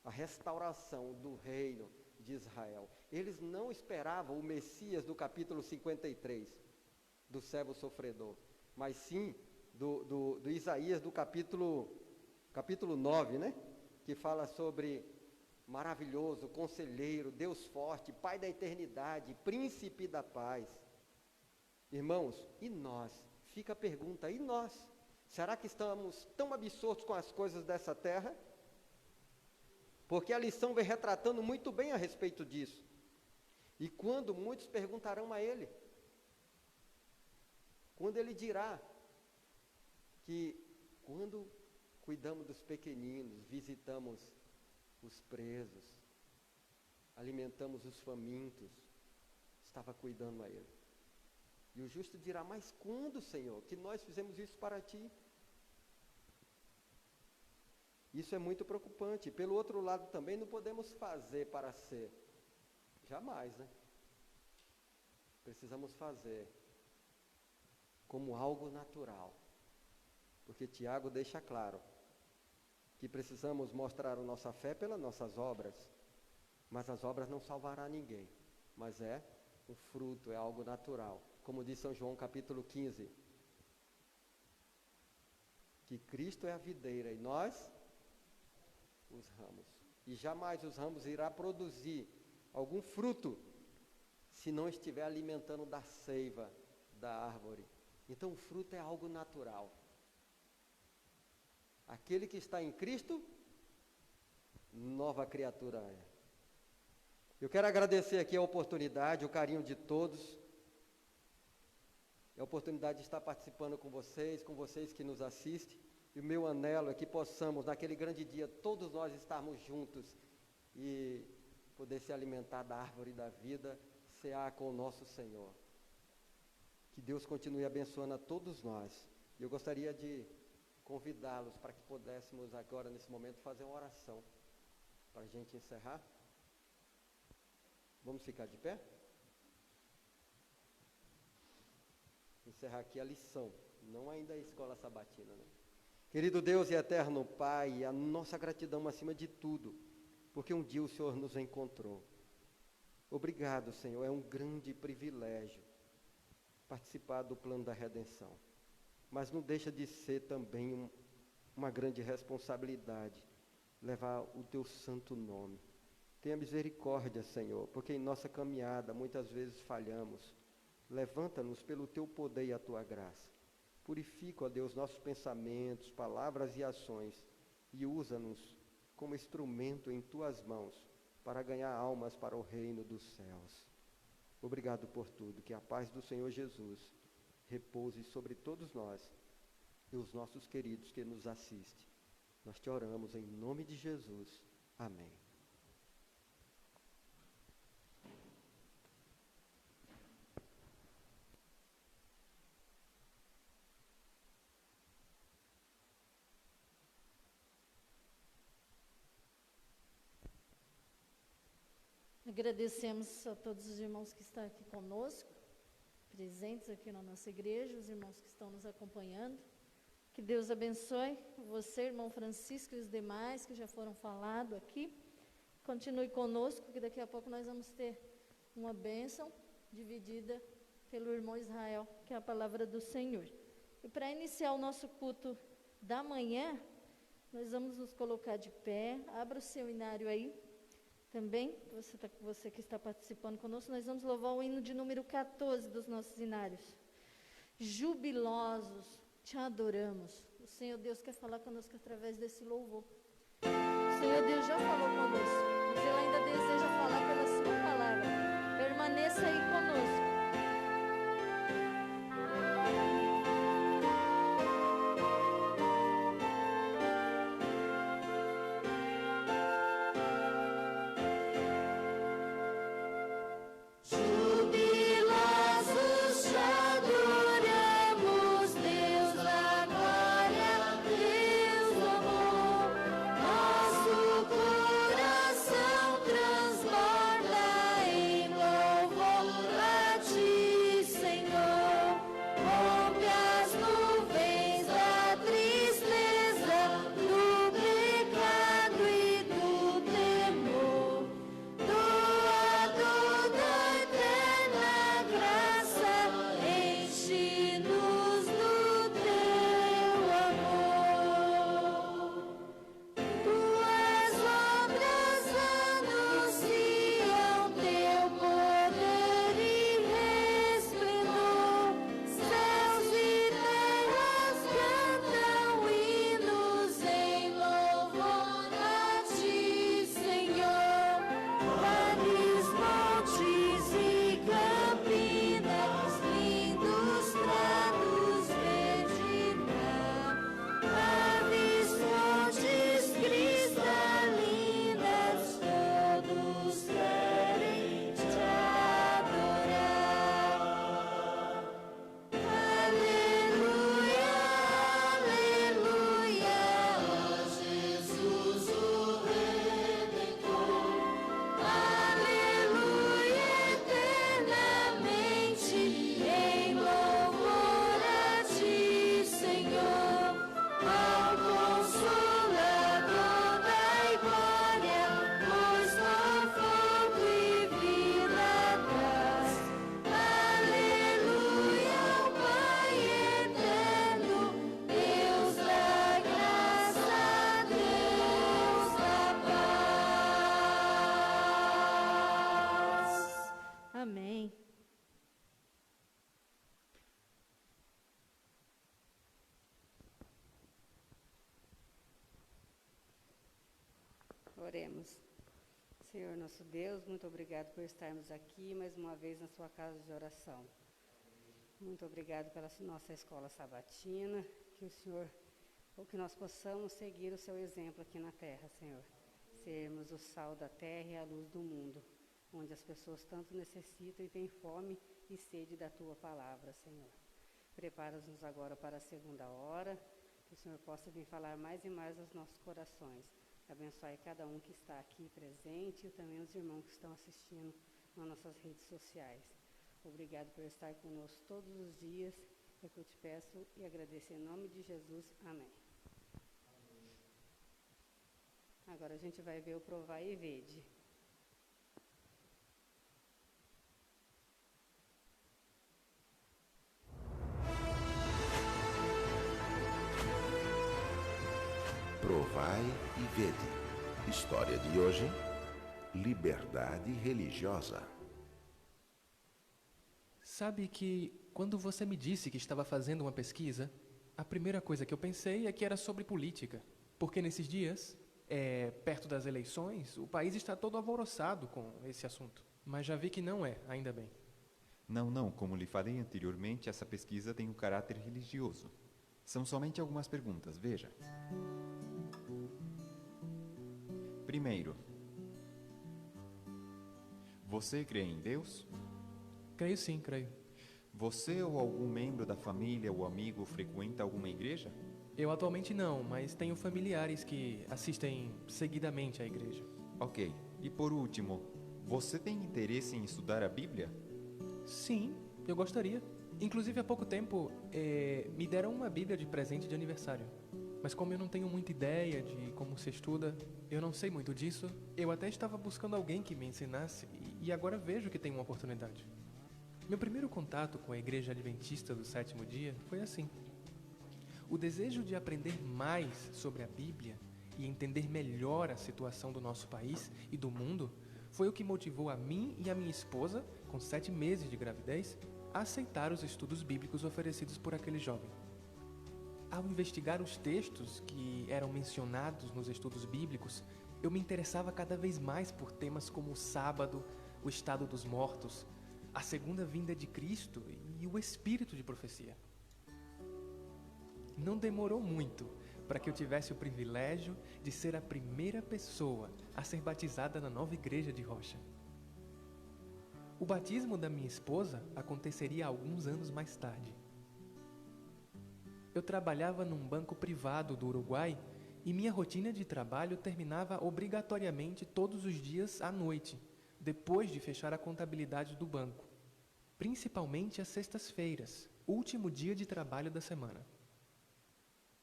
a restauração do reino de Israel. Eles não esperavam o Messias do capítulo 53, do servo sofredor, mas sim do Isaías do capítulo 9, né? Que fala sobre maravilhoso, conselheiro, Deus forte, Pai da eternidade, príncipe da paz. Irmãos, e nós? Fica a pergunta, e nós? Será que estamos tão absortos com as coisas dessa terra? Porque a lição vem retratando muito bem a respeito disso. E quando muitos perguntarão a ele, quando ele dirá que quando cuidamos dos pequeninos, visitamos os presos, alimentamos os famintos, estava cuidando a ele. E o justo dirá, mas quando, Senhor, que nós fizemos isso para ti? Isso é muito preocupante. Pelo outro lado também não podemos fazer para ser. Jamais, né? Precisamos fazer como algo natural. Porque Tiago deixa claro que precisamos mostrar a nossa fé pelas nossas obras, mas as obras não salvarão ninguém, mas é um fruto, é algo natural, como diz São João capítulo 15, que Cristo é a videira e nós os ramos, e jamais os ramos irá produzir algum fruto se não estiver alimentando da seiva da árvore. Então o fruto é algo natural. Aquele que está em Cristo, nova criatura é. Eu quero agradecer aqui a oportunidade, o carinho de todos. é a oportunidade de estar participando com vocês que nos assistem. E o meu anelo é que possamos, naquele grande dia, todos nós estarmos juntos e poder se alimentar da árvore da vida, cear com o nosso Senhor. Que Deus continue abençoando a todos nós. E eu gostaria de convidá-los para que pudéssemos agora, nesse momento, fazer uma oração para a gente encerrar. Vamos ficar de pé? Encerrar aqui a lição, não ainda a escola sabatina, né? Querido Deus e eterno Pai, a nossa gratidão acima de tudo, porque um dia o Senhor nos encontrou. Obrigado, Senhor, é um grande privilégio participar do plano da redenção, mas não deixa de ser também uma grande responsabilidade levar o Teu santo nome. Tenha misericórdia, Senhor, porque em nossa caminhada muitas vezes falhamos. Levanta-nos pelo Teu poder e a Tua graça. Purifica, ó Deus, nossos pensamentos, palavras e ações e usa-nos como instrumento em Tuas mãos para ganhar almas para o reino dos céus. Obrigado por tudo. Que a paz do Senhor Jesus repouse sobre todos nós e os nossos queridos que nos assistem. Nós te oramos em nome de Jesus. Amém. Agradecemos a todos os irmãos que estão aqui conosco, presentes aqui na nossa igreja, os irmãos que estão nos acompanhando. Que Deus abençoe você, irmão Francisco, e os demais que já foram falados aqui. Continue conosco, que daqui a pouco nós vamos ter uma bênção dividida pelo irmão Israel, que é a palavra do Senhor. E para iniciar o nosso culto da manhã, nós vamos nos colocar de pé. Abra o seu inário aí. Também, você que está participando conosco, nós vamos louvar o hino de número 14 dos nossos inários. Jubilosos, te adoramos. O Senhor Deus quer falar conosco através desse louvor. O Senhor Deus já falou conosco, mas Ele ainda deseja falar pela sua palavra. Permaneça aí conosco. Oremos. Senhor nosso Deus, muito obrigado por estarmos aqui mais uma vez na sua casa de oração. Muito obrigado pela nossa escola sabatina, que nós possamos seguir o seu exemplo aqui na terra, Senhor. Sermos o sal da terra e a luz do mundo, onde as pessoas tanto necessitam e têm fome e sede da tua palavra, Senhor. Prepara-nos agora para a segunda hora, que o Senhor possa vir falar mais e mais aos nossos corações. Abençoe cada um que está aqui presente e também os irmãos que estão assistindo nas nossas redes sociais. Obrigado por estar conosco todos os dias. É que eu te peço e agradeço em nome de Jesus. Amém. Agora a gente vai ver o Provai e Vede. Provai e Vede. História de hoje: liberdade religiosa. Sabe que, quando você me disse que estava fazendo uma pesquisa, a primeira coisa que eu pensei é que era sobre política. Porque nesses dias, perto das eleições, o país está todo alvoroçado com esse assunto. Mas já vi que não é, ainda bem. Não. Como lhe falei anteriormente, essa pesquisa tem um caráter religioso. São somente algumas perguntas, veja. Primeiro, você crê em Deus? Creio sim, creio. Você ou algum membro da família ou amigo frequenta alguma igreja? Eu atualmente não, mas tenho familiares que assistem seguidamente à igreja. Ok. E por último, você tem interesse em estudar a Bíblia? Sim, eu gostaria. Inclusive, há pouco tempo, me deram uma Bíblia de presente de aniversário. Mas como eu não tenho muita ideia de como se estuda, eu não sei muito disso, eu até estava buscando alguém que me ensinasse e agora vejo que tem uma oportunidade. Meu primeiro contato com a Igreja Adventista do Sétimo Dia foi assim. O desejo de aprender mais sobre a Bíblia e entender melhor a situação do nosso país e do mundo foi o que motivou a mim e a minha esposa, com 7 meses de gravidez, a aceitar os estudos bíblicos oferecidos por aquele jovem. Ao investigar os textos que eram mencionados nos estudos bíblicos, eu me interessava cada vez mais por temas como o sábado, o estado dos mortos, a segunda vinda de Cristo e o espírito de profecia. Não demorou muito para que eu tivesse o privilégio de ser a primeira pessoa a ser batizada na nova igreja de Rocha. O batismo da minha esposa aconteceria alguns anos mais tarde. Eu trabalhava num banco privado do Uruguai e minha rotina de trabalho terminava obrigatoriamente todos os dias à noite, depois de fechar a contabilidade do banco, principalmente às sextas-feiras, último dia de trabalho da semana.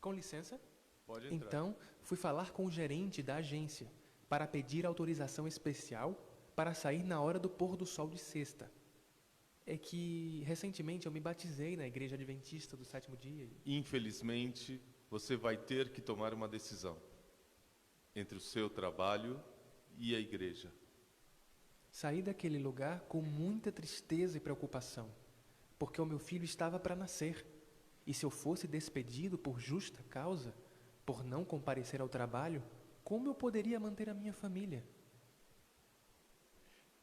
Com licença? Pode entrar. Então, fui falar com o gerente da agência para pedir autorização especial para sair na hora do pôr do sol de sexta. É que, recentemente, eu me batizei na Igreja Adventista do Sétimo Dia. Infelizmente, você vai ter que tomar uma decisão entre o seu trabalho e a igreja. Saí daquele lugar com muita tristeza e preocupação, porque o meu filho estava para nascer. E se eu fosse despedido por justa causa, por não comparecer ao trabalho, como eu poderia manter a minha família?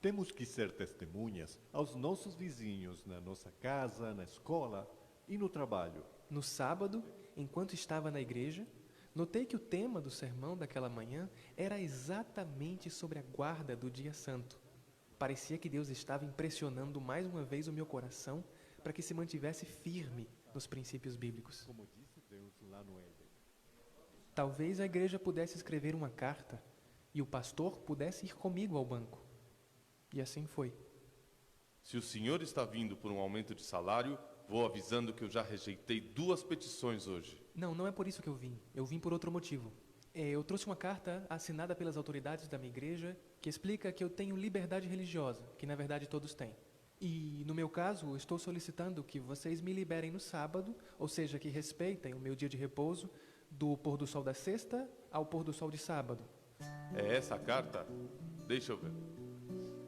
Temos que ser testemunhas aos nossos vizinhos, na nossa casa, na escola e no trabalho. No sábado, enquanto estava na igreja, notei que o tema do sermão daquela manhã era exatamente sobre a guarda do dia santo. Parecia que Deus estava impressionando mais uma vez o meu coração para que se mantivesse firme nos princípios bíblicos. Como disse Deus lá no Éden. Talvez a igreja pudesse escrever uma carta e o pastor pudesse ir comigo ao banco. E assim foi. Se o senhor está vindo por um aumento de salário, vou avisando que eu já rejeitei 2 petições hoje. Não é por isso que eu vim. Eu vim por outro motivo. Eu trouxe uma carta assinada pelas autoridades da minha igreja que explica que eu tenho liberdade religiosa, que na verdade todos têm. E, no meu caso, estou solicitando que vocês me liberem no sábado, ou seja, que respeitem o meu dia de repouso, do pôr do sol da sexta ao pôr do sol de sábado. É essa a carta? Deixa eu ver.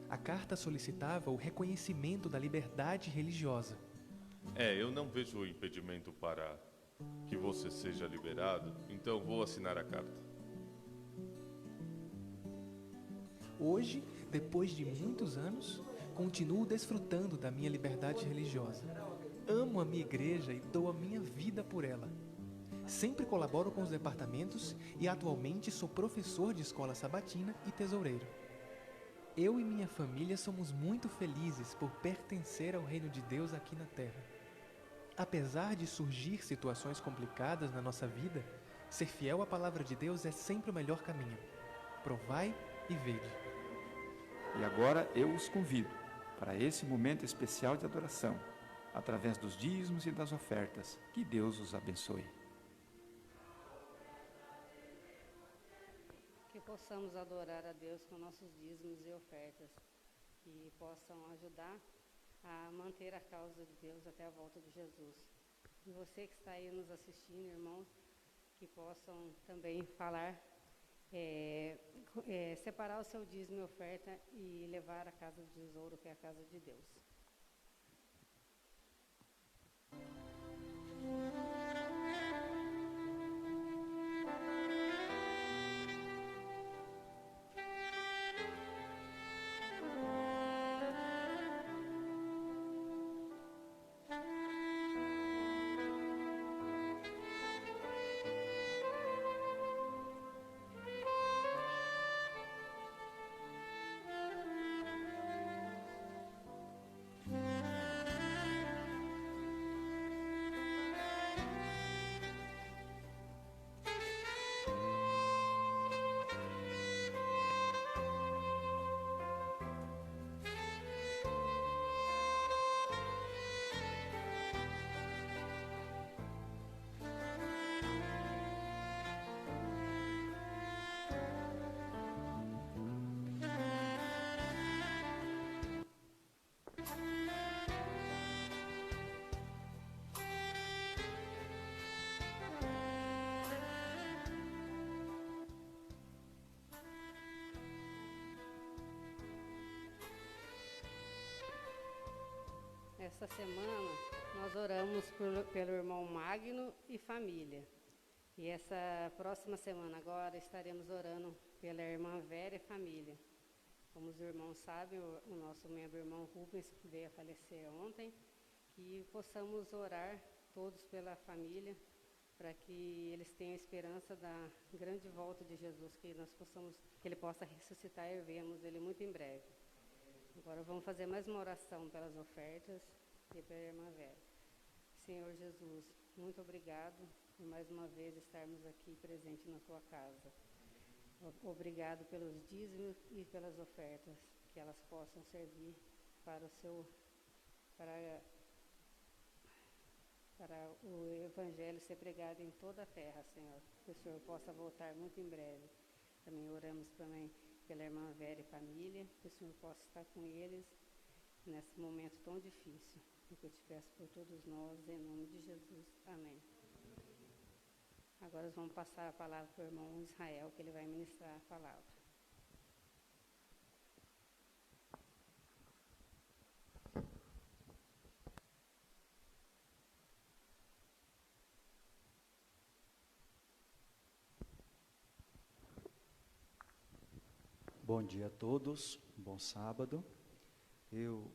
A carta solicitava o reconhecimento da liberdade religiosa. Eu não vejo impedimento para que você seja liberado, então vou assinar a carta. Hoje, depois de muitos anos, Continuo desfrutando da minha liberdade religiosa. Amo a minha igreja e dou a minha vida por ela. Sempre colaboro com os departamentos e atualmente sou professor de escola sabatina e tesoureiro. Eu e minha família somos muito felizes por pertencer ao reino de Deus aqui na Terra. Apesar de surgir situações complicadas na nossa vida, ser fiel à palavra de Deus é sempre o melhor caminho. Provai e vede. E agora eu os convido para esse momento especial de adoração, através dos dízimos e das ofertas. Que Deus os abençoe. Que possamos adorar a Deus com nossos dízimos e ofertas, que possam ajudar a manter a causa de Deus até a volta de Jesus. E você que está aí nos assistindo, irmãos, que possam também falar, separar o seu dízimo e oferta e levar a casa do tesouro, que é a casa de Deus. Esta semana nós oramos pelo irmão Magno e família. E essa próxima semana agora estaremos orando pela irmã Vera e família. Como os irmãos sabem, o nosso membro irmão Rubens veio a falecer ontem, que possamos orar todos pela família, para que eles tenham esperança da grande volta de Jesus, que ele possa ressuscitar e vermos ele muito em breve. Agora vamos fazer mais uma oração pelas ofertas e pela irmã Vera. Senhor Jesus, muito obrigado por mais uma vez estarmos aqui presentes na tua casa. Obrigado pelos dízimos e pelas ofertas, que elas possam servir para o Evangelho ser pregado em toda a terra, Senhor. Que o Senhor possa voltar muito em breve. Também oramos pela irmã Vera e família, que o Senhor possa estar com eles nesse momento tão difícil. E que eu te peço por todos nós, em nome de Jesus. Amém. Agora nós vamos passar a palavra para o irmão Israel, que ele vai ministrar a palavra. Bom dia a todos, bom sábado. Eu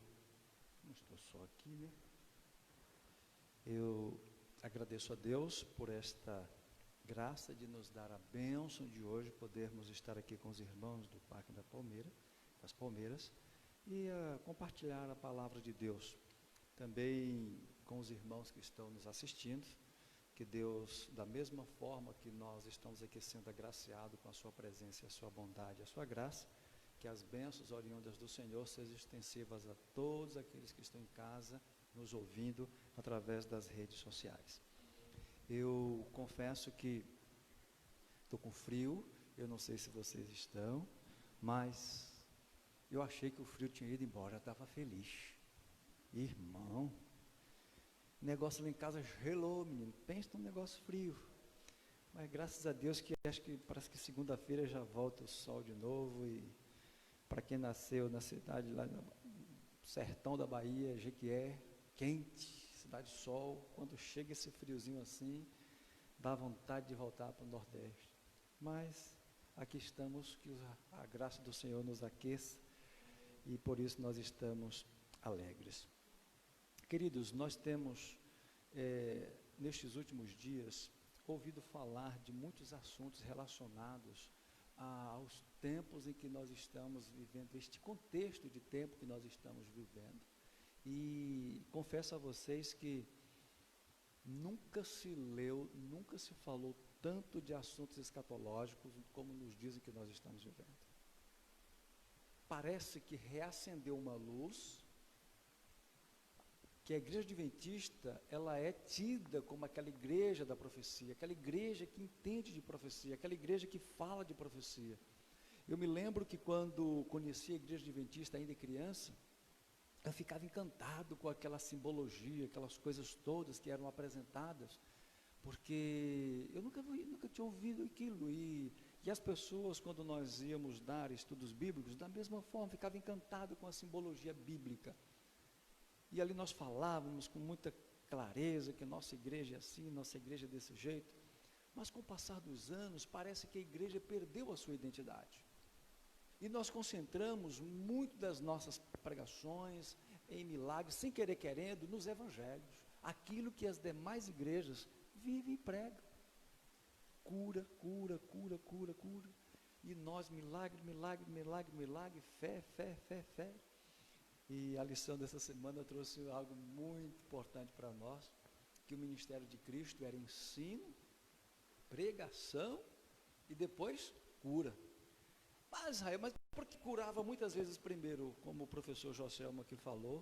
não estou só aqui, né? Eu agradeço a Deus por esta graça de nos dar a bênção de hoje, podermos estar aqui com os irmãos do Parque das Palmeiras, e compartilhar a palavra de Deus. Também com os irmãos que estão nos assistindo, que Deus, da mesma forma que nós estamos aqui sendo agraciados com a sua presença, a sua bondade, a sua graça, que as bênçãos oriundas do Senhor sejam extensivas a todos aqueles que estão em casa, nos ouvindo através das redes sociais. Eu confesso que estou com frio, eu não sei se vocês estão, mas eu achei que o frio tinha ido embora, eu estava feliz. Irmão, o negócio lá em casa gelou, menino, pensa num negócio frio. Mas graças a Deus que parece que segunda-feira já volta o sol de novo, e para quem nasceu na cidade lá no sertão da Bahia, Jequié, quente, cidade de sol, quando chega esse friozinho assim, dá vontade de voltar para o Nordeste. Mas aqui estamos, que a graça do Senhor nos aqueça, e por isso nós estamos alegres. Queridos, nós temos, nestes últimos dias, ouvido falar de muitos assuntos relacionados aos tempos em que nós estamos vivendo, este contexto de tempo que nós estamos vivendo. E confesso a vocês que nunca se leu, nunca se falou tanto de assuntos escatológicos como nos dias em que nós estamos vivendo. Parece que reacendeu uma luz, que a igreja adventista, ela é tida como aquela igreja da profecia, aquela igreja que entende de profecia, aquela igreja que fala de profecia. Eu me lembro que quando conheci a igreja adventista ainda criança, eu ficava encantado com aquela simbologia, aquelas coisas todas que eram apresentadas, porque eu nunca tinha ouvido aquilo, e as pessoas, quando nós íamos dar estudos bíblicos, da mesma forma, ficavam encantados com a simbologia bíblica. E ali nós falávamos com muita clareza que nossa igreja é assim, nossa igreja é desse jeito, mas com o passar dos anos, parece que a igreja perdeu a sua identidade. E nós concentramos muito das nossas pregações em milagres, sem querer querendo, nos evangelhos, aquilo que as demais igrejas vivem e pregam. Cura, cura, cura, cura, cura. E nós, milagre, milagre, milagre, milagre, fé, fé, fé, fé. E a lição dessa semana trouxe algo muito importante para nós, que o ministério de Cristo era ensino, pregação e depois cura. Mas porque curava muitas vezes primeiro, como o professor Joselmo aqui falou,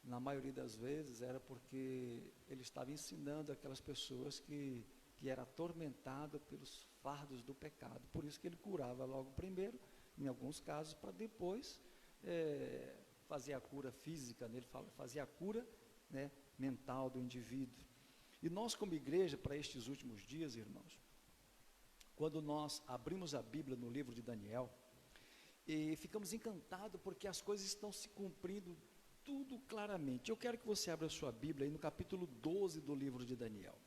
na maioria das vezes era porque ele estava ensinando aquelas pessoas que eram atormentadas pelos fardos do pecado. Por isso que ele curava logo primeiro, em alguns casos, para depois fazer a cura física, ele fazia a cura, né, mental do indivíduo. E nós, como igreja, para estes últimos dias, irmãos, quando nós abrimos a Bíblia no livro de Daniel, e ficamos encantados porque as coisas estão se cumprindo tudo claramente. Eu quero que você abra a sua Bíblia aí no capítulo 12 do livro de Daniel.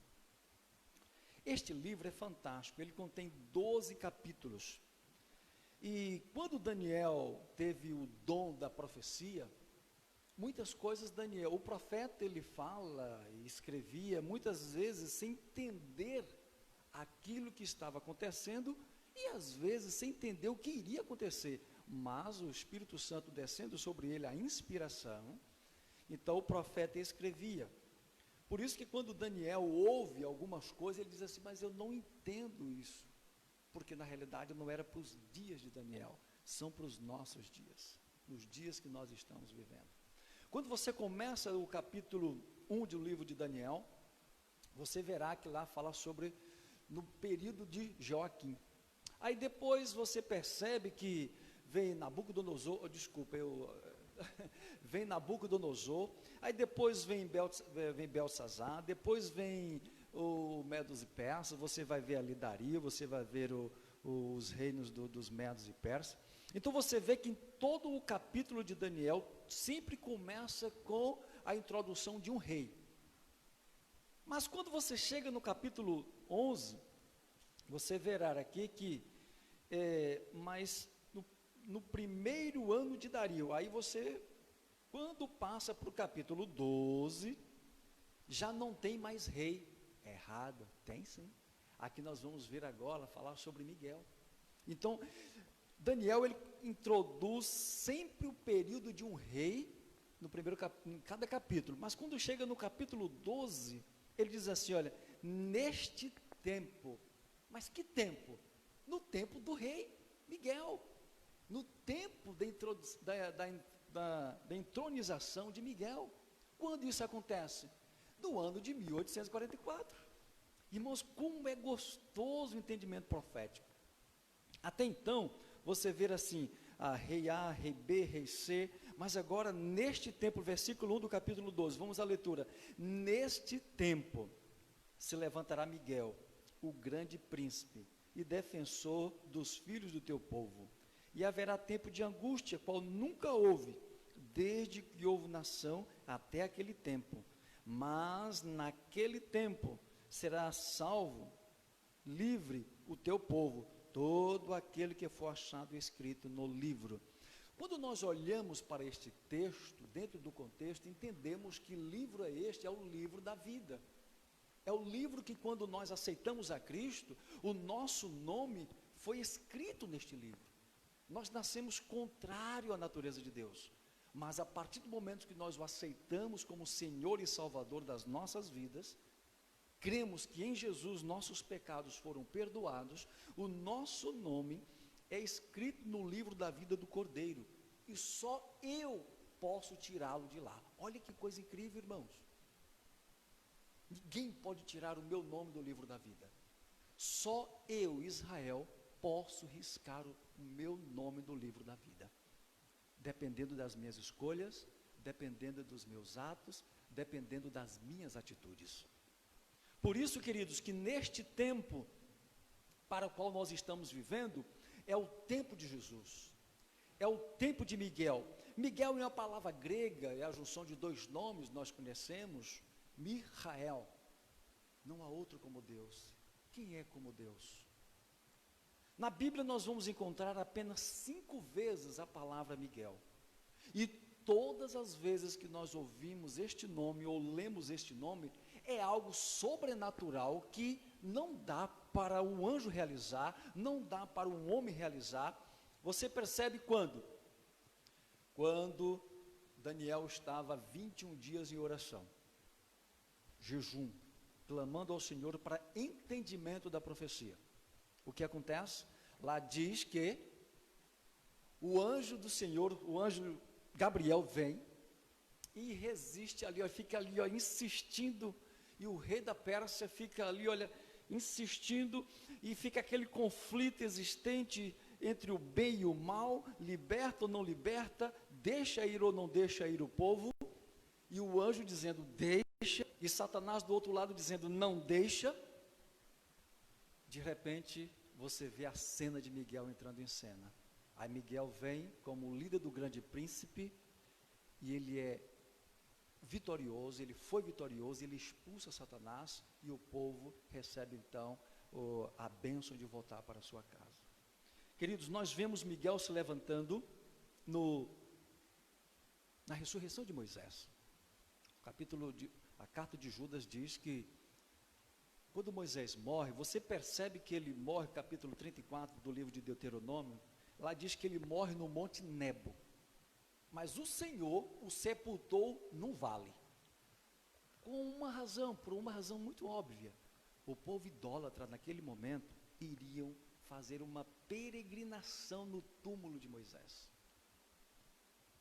Este livro é fantástico, ele contém 12 capítulos. E quando Daniel teve o dom da profecia, muitas coisas o profeta, ele fala e escrevia muitas vezes sem entender aquilo que estava acontecendo e às vezes sem entender o que iria acontecer, mas o Espírito Santo descendo sobre ele a inspiração, então o profeta escrevia. Por isso que quando Daniel ouve algumas coisas, ele diz assim, mas eu não entendo isso, porque na realidade não era para os dias de Daniel, são para os nossos dias, nos dias que nós estamos vivendo. Quando você começa o capítulo 1 do livro de Daniel, você verá que lá fala sobre no período de Joaquim. Aí depois você percebe que vem Nabucodonosor, vem Nabucodonosor, aí depois vem Belsazar, depois vem o Medos e Persas, você vai ver ali Dario, você vai ver os reinos dos Medos e Persas. Então você vê que em todo o capítulo de Daniel sempre começa com a introdução de um rei. Mas quando você chega no capítulo 11, você verá aqui que, mas no primeiro ano de Dario, aí você, quando passa para o capítulo 12, já não tem mais rei. Errado, tem sim. Aqui nós vamos ver agora, falar sobre Miguel. Então, Daniel, ele introduz sempre o período de um rei, em cada capítulo, mas quando chega no capítulo 12, ele diz assim, olha, neste tempo, mas que tempo? No tempo do rei Miguel, no tempo da entronização de Miguel. Quando isso acontece? No ano de 1844. Irmãos, como é gostoso o entendimento profético. Até então, você vê assim, rei A, rei B, rei C, mas agora neste tempo, versículo 1 do capítulo 12, vamos à leitura. Neste tempo se levantará Miguel, o grande príncipe e defensor dos filhos do teu povo, e haverá tempo de angústia, qual nunca houve, desde que houve nação até aquele tempo. Mas naquele tempo será salvo, livre o teu povo, todo aquele que for achado escrito no livro. Quando nós olhamos para este texto, dentro do contexto, entendemos que livro é este? É o livro da vida. É o livro que, quando nós aceitamos a Cristo, o nosso nome foi escrito neste livro. Nós nascemos contrário à natureza de Deus, mas a partir do momento que nós o aceitamos como Senhor e Salvador das nossas vidas, cremos que em Jesus nossos pecados foram perdoados, o nosso nome é escrito no livro da vida do Cordeiro, e só eu posso tirá-lo de lá. Olha que coisa incrível, irmãos. Ninguém pode tirar o meu nome do livro da vida. Só eu, Israel, posso riscar o meu nome do livro da vida. Dependendo das minhas escolhas, dependendo dos meus atos, dependendo das minhas atitudes. Por isso, queridos, que neste tempo para o qual nós estamos vivendo, é o tempo de Jesus, é o tempo de Miguel. Miguel é uma palavra grega, é a junção de dois nomes, nós conhecemos, Michael. Não há outro como Deus. Quem é como Deus? Na Bíblia nós vamos encontrar apenas 5 vezes a palavra Miguel. E todas as vezes que nós ouvimos este nome ou lemos este nome, é algo sobrenatural que não dá para o anjo realizar, não dá para um homem realizar. Você percebe quando? Quando Daniel estava 21 dias em oração, jejum, clamando ao Senhor para entendimento da profecia. O que acontece? Lá diz que o anjo do Senhor, o anjo Gabriel vem e resiste ali, ó, fica ali, ó, insistindo, e o rei da Pérsia fica ali, olha, insistindo, e fica aquele conflito existente entre o bem e o mal, liberta ou não liberta, deixa ir ou não deixa ir o povo, e o anjo dizendo deixa, e Satanás do outro lado dizendo não deixa. De repente você vê a cena de Miguel entrando em cena. Aí Miguel vem como líder do grande príncipe, e ele é vitorioso, ele foi vitorioso, ele expulsa Satanás, e o povo recebe então a bênção de voltar para a sua casa. Queridos, nós vemos Miguel se levantando na ressurreição de Moisés. A carta de Judas diz que quando Moisés morre, você percebe que ele morre, capítulo 34 do livro de Deuteronômio, lá diz que ele morre no Monte Nebo, mas o Senhor o sepultou num vale, por uma razão muito óbvia. O povo idólatra naquele momento iriam fazer uma peregrinação no túmulo de Moisés,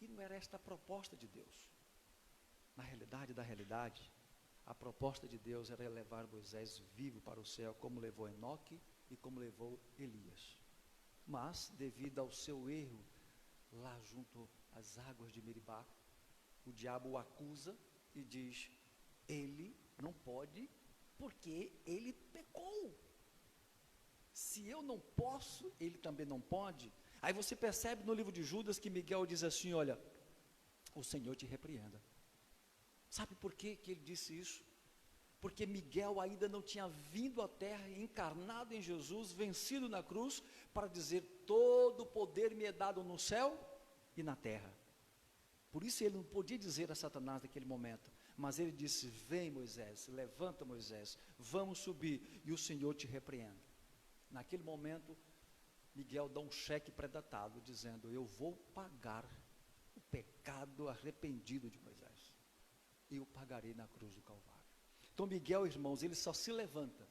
e não era esta a proposta de Deus. Na realidade da realidade, a proposta de Deus era levar Moisés vivo para o céu, como levou Enoque e como levou Elias. Mas, devido ao seu erro, lá junto às águas de Meribá, o diabo o acusa e diz, ele não pode, porque ele pecou. Se eu não posso, ele também não pode. Aí você percebe no livro de Judas que Miguel diz assim, olha, o Senhor te repreenda. Sabe por que ele disse isso? Porque Miguel ainda não tinha vindo à terra, encarnado em Jesus, vencido na cruz, para dizer, todo o poder me é dado no céu e na terra. Por isso ele não podia dizer a Satanás naquele momento, mas ele disse, vem Moisés, levanta Moisés, vamos subir, e o Senhor te repreenda. Naquele momento, Miguel dá um cheque pré-datado, dizendo, eu vou pagar o pecado arrependido de Moisés. E eu pagarei na cruz do Calvário. Então Miguel, irmãos, ele só se levanta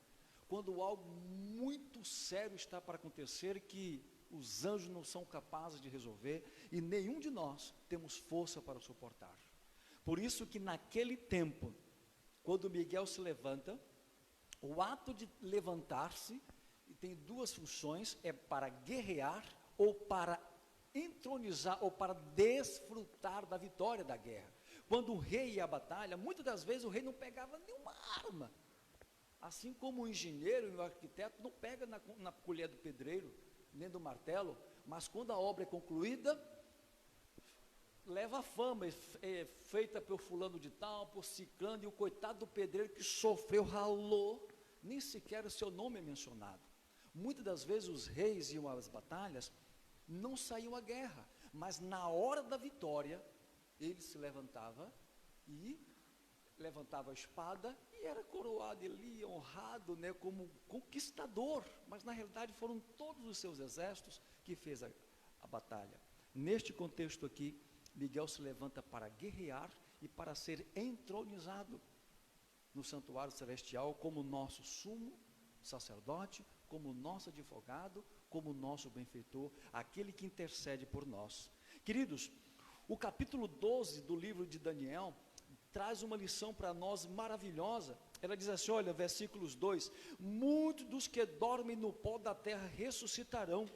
quando algo muito sério está para acontecer, que os anjos não são capazes de resolver, e nenhum de nós temos força para suportar. Por isso que naquele tempo, quando Miguel se levanta, o ato de levantar-se tem 2 funções, é para guerrear, ou para entronizar, ou para desfrutar da vitória da guerra. Quando o rei ia à batalha, muitas das vezes o rei não pegava nenhuma arma. Assim como o engenheiro e o arquiteto não pegam na colher do pedreiro, nem do martelo, mas quando a obra é concluída, leva a fama, é feita por fulano de tal, por ciclano, e o coitado do pedreiro que sofreu, ralou, nem sequer o seu nome é mencionado. Muitas das vezes os reis iam às batalhas, não saíam à guerra, Mas na hora da vitória, ele se levantava e levantava a espada e era coroado ali, honrado, né, como conquistador. Mas na realidade foram todos os seus exércitos que fez a batalha. Neste contexto aqui, Miguel se levanta para guerrear e para ser entronizado no santuário celestial como nosso sumo sacerdote, como nosso advogado, como nosso benfeitor, aquele que intercede por nós. Queridos, o capítulo 12 do livro de Daniel traz uma lição para nós maravilhosa. Ela diz assim, olha, versículos 2, muitos dos que dormem no pó da terra ressuscitarão,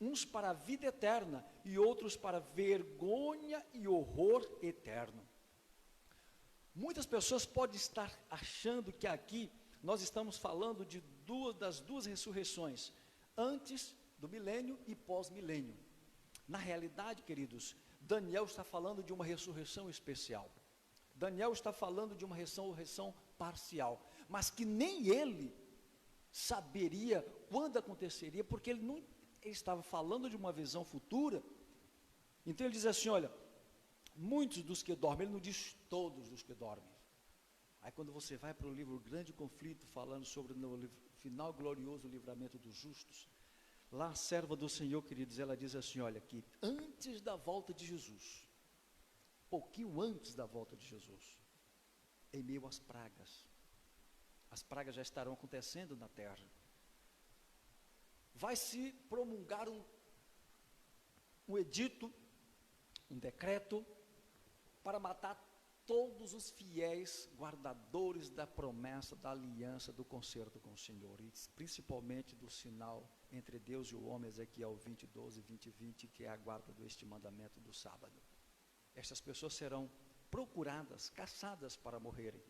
uns para a vida eterna e outros para vergonha e horror eterno. Muitas pessoas podem estar achando que aqui nós estamos falando de das duas ressurreições, antes do milênio e pós-milênio. Na realidade, queridos, Daniel está falando de uma ressurreição especial. Daniel está falando de uma ressurreição parcial, mas que nem ele saberia quando aconteceria, porque ele estava falando de uma visão futura. Então ele diz assim, olha, muitos dos que dormem, ele não diz todos os que dormem. Aí quando você vai para o livro Grande Conflito, falando sobre o final glorioso, o livramento dos justos, lá a serva do Senhor, queridos, ela diz assim, olha, que antes da volta de Jesus, pouquinho antes da volta de Jesus, em meio às pragas já estarão acontecendo na terra, vai se promulgar um edito, um decreto, para matar todos os fiéis guardadores da promessa, da aliança, do concerto com o Senhor, e principalmente do sinal entre Deus e o homem, Ezequiel 20, 12, 20, 20, que é a guarda deste mandamento do sábado. Estas pessoas serão procuradas, caçadas para morrerem.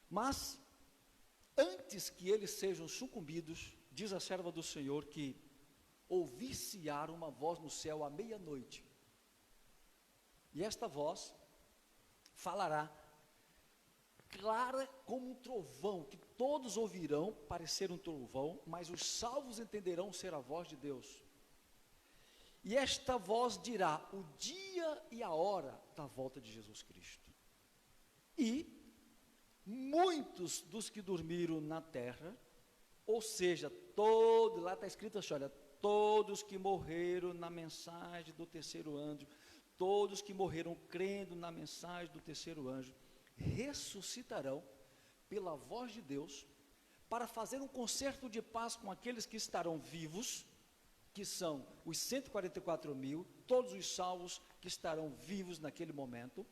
Mas, antes que eles sejam sucumbidos, diz a serva do Senhor que ouvi-se-á uma voz no céu à meia-noite. E esta voz falará clara como um trovão, que todos ouvirão parecer um trovão, mas os salvos entenderão ser a voz de Deus. E esta voz dirá o dia e a hora da volta de Jesus Cristo. E muitos dos que dormiram na terra, ou seja, lá está escrito assim, olha, todos que morreram na mensagem do terceiro anjo, todos que morreram crendo na mensagem do terceiro anjo, ressuscitarão pela voz de Deus, para fazer um concerto de paz com aqueles que estarão vivos, que são os 144 mil, todos os salvos que estarão vivos naquele momento,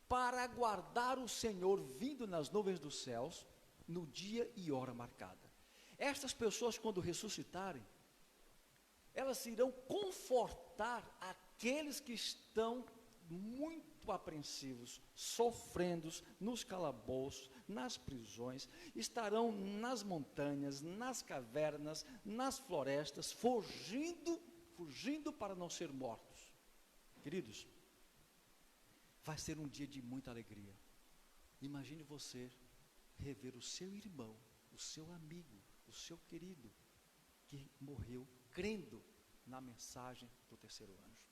para aguardar o Senhor vindo nas nuvens dos céus, no dia e hora marcada. Estas pessoas, quando ressuscitarem, elas irão confortar aqueles que estão muito apreensivos, sofrendo nos calabouços, nas prisões, estarão nas montanhas, nas cavernas, nas florestas, fugindo para não ser mortos. Queridos, vai ser um dia de muita alegria. Imagine você rever o seu irmão, o seu amigo, o seu querido, que morreu crendo na mensagem do terceiro anjo.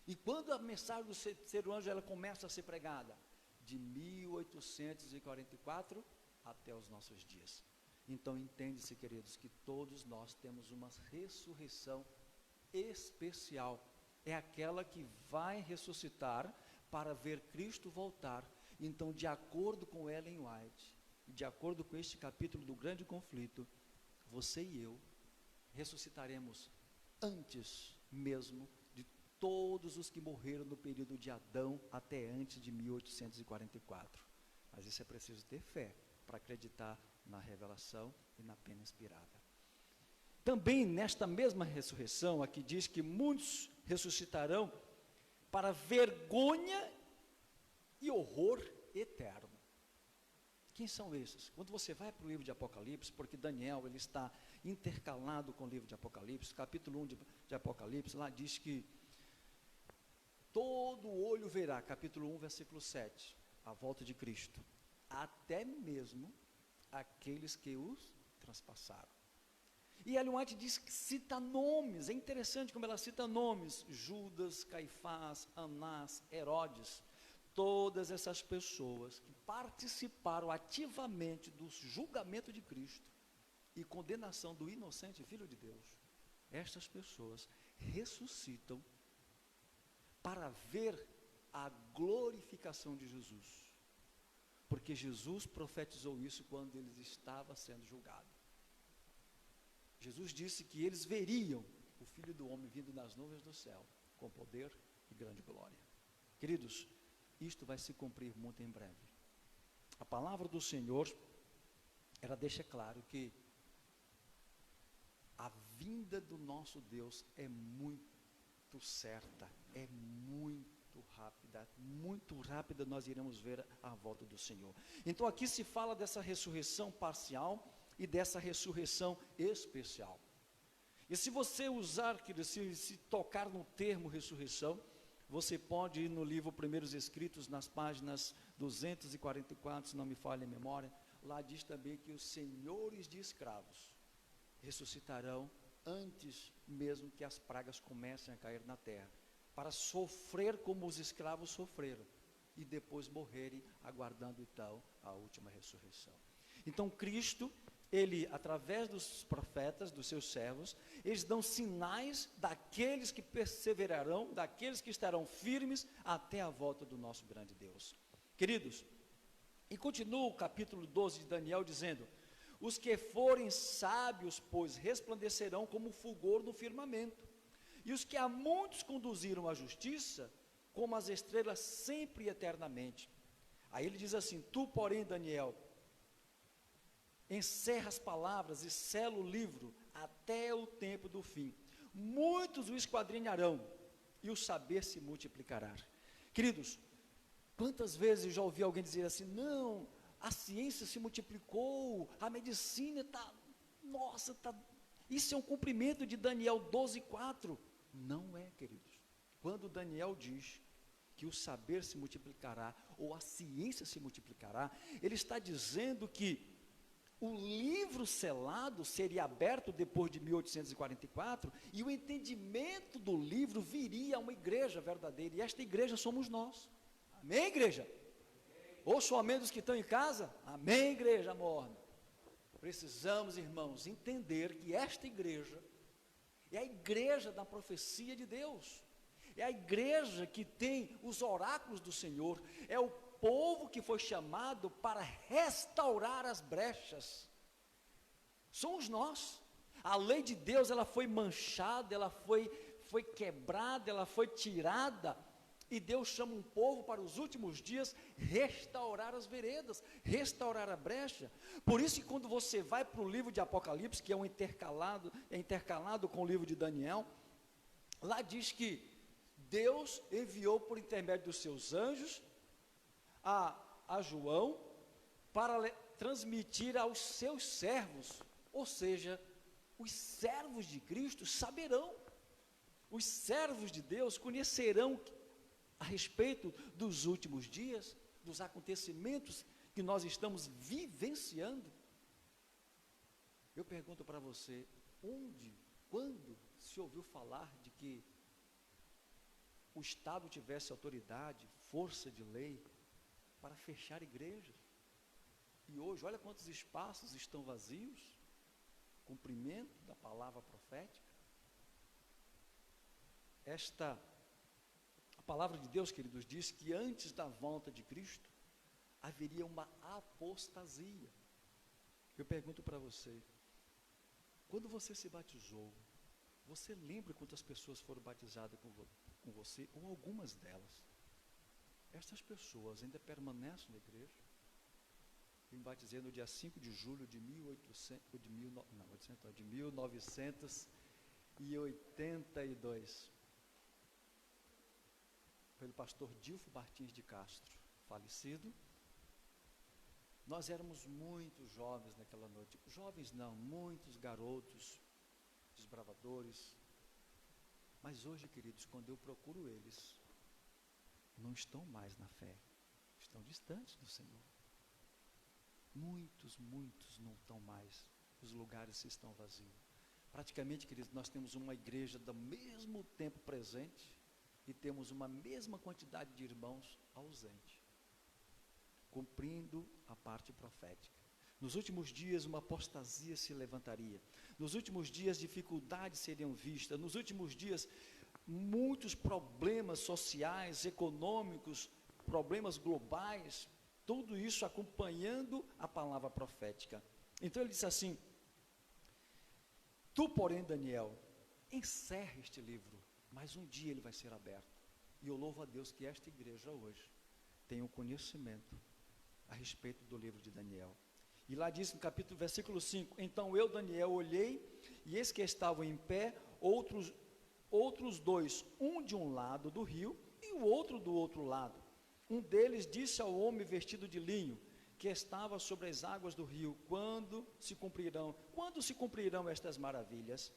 E quando a mensagem do terceiro anjo ela começa a ser pregada? De 1844 até os nossos dias. Então entende-se, queridos, que todos nós temos uma ressurreição especial. É aquela que vai ressuscitar para ver Cristo voltar. Então, de acordo com Ellen White, e de acordo com este capítulo do Grande Conflito, você e eu ressuscitaremos antes mesmo de todos os que morreram no período de Adão até antes de 1844. Mas isso é preciso ter fé para acreditar na revelação e na pena inspirada. Também nesta mesma ressurreição, aqui diz que muitos ressuscitarão para vergonha e horror eterno. Quem são esses? Quando você vai para o livro de Apocalipse, porque Daniel ele está intercalado com o livro de Apocalipse, capítulo 1 de Apocalipse, lá diz que todo olho verá, capítulo 1, versículo 7, a volta de Cristo, até mesmo aqueles que os transpassaram. E Ellen White diz que cita nomes, é interessante como ela cita nomes: Judas, Caifás, Anás, Herodes. Todas essas pessoas que participaram ativamente do julgamento de Cristo e condenação do inocente Filho de Deus, estas pessoas ressuscitam para ver a glorificação de Jesus, porque Jesus profetizou isso quando ele estava sendo julgado. Jesus disse que eles veriam o Filho do Homem vindo nas nuvens do céu, com poder e grande glória. Queridos, isto vai se cumprir muito em breve. A palavra do Senhor, ela deixa claro que a vinda do nosso Deus é muito certa, é muito rápida nós iremos ver a volta do Senhor. Então aqui se fala dessa ressurreição parcial e dessa ressurreição especial. E se você usar, se tocar no termo ressurreição, você pode ir no livro Primeiros Escritos, nas páginas 244, se não me falha a memória, lá diz também que os senhores de escravos ressuscitarão antes mesmo que as pragas comecem a cair na terra, para sofrer como os escravos sofreram, e depois morrerem, aguardando então a última ressurreição. Então Cristo, ele, através dos profetas, dos seus servos, eles dão sinais daqueles que perseverarão, daqueles que estarão firmes até a volta do nosso grande Deus. Queridos, e continua o capítulo 12 de Daniel dizendo: os que forem sábios, pois, resplandecerão como fulgor no firmamento, e os que a muitos conduziram à justiça, como as estrelas sempre e eternamente. Aí ele diz assim: tu, porém, Daniel, encerra as palavras e sela o livro até o tempo do fim. Muitos o esquadrinharão e o saber se multiplicará. Queridos, quantas vezes eu já ouvi alguém dizer assim: não, a ciência se multiplicou, a medicina está, isso é um cumprimento de Daniel 12:4. Não é, queridos. Quando Daniel diz que o saber se multiplicará, ou a ciência se multiplicará, ele está dizendo que o livro selado seria aberto depois de 1844, e o entendimento do livro viria a uma igreja verdadeira, e esta igreja somos nós. Amém, igreja? Ouçam amém dos que estão em casa? Amém, igreja morna. Precisamos, irmãos, entender que esta igreja é a igreja da profecia de Deus, é a igreja que tem os oráculos do Senhor, é o povo que foi chamado para restaurar as brechas. Somos nós. A lei de Deus, ela foi manchada, ela foi quebrada, ela foi tirada, e Deus chama um povo para os últimos dias restaurar as veredas, restaurar a brecha. Por isso que quando você vai para o livro de Apocalipse, que é intercalado com o livro de Daniel, lá diz que Deus enviou por intermédio dos seus anjos a João para transmitir aos seus servos, ou seja, os servos de Cristo saberão, os servos de Deus conhecerão a respeito dos últimos dias, dos acontecimentos que nós estamos vivenciando. Eu pergunto para você, quando se ouviu falar de que o Estado tivesse autoridade, força de lei, para fechar igrejas? E hoje, olha quantos espaços estão vazios, cumprimento da palavra profética. A palavra de Deus, queridos, diz que antes da volta de Cristo, haveria uma apostasia. Eu pergunto para você, quando você se batizou, você lembra quantas pessoas foram batizadas com você, ou algumas delas? Essas pessoas ainda permanecem na igreja. Eu me batizei no dia 5 de julho de 1982, pelo pastor Dilfo Martins de Castro, falecido. Nós éramos muito jovens naquela noite, jovens não, muitos garotos, desbravadores, mas hoje, queridos, quando eu procuro eles, não estão mais na fé, estão distantes do Senhor. Muitos não estão mais, os lugares estão vazios. Praticamente, queridos, nós temos uma igreja do mesmo tempo presente e temos uma mesma quantidade de irmãos ausente, cumprindo a parte profética. Nos últimos dias uma apostasia se levantaria, nos últimos dias dificuldades seriam vistas, nos últimos dias muitos problemas sociais, econômicos, problemas globais, tudo isso acompanhando a palavra profética. Então ele disse assim: tu, porém, Daniel, encerra este livro, mas um dia ele vai ser aberto. E eu louvo a Deus que esta igreja hoje tem um conhecimento a respeito do livro de Daniel. E lá diz no capítulo, versículo 5, então eu, Daniel, olhei, e eis que estavam em pé outros dois, um de um lado do rio, e o outro do outro lado. Um deles disse ao homem vestido de linho, que estava sobre as águas do rio, quando se cumprirão estas maravilhas?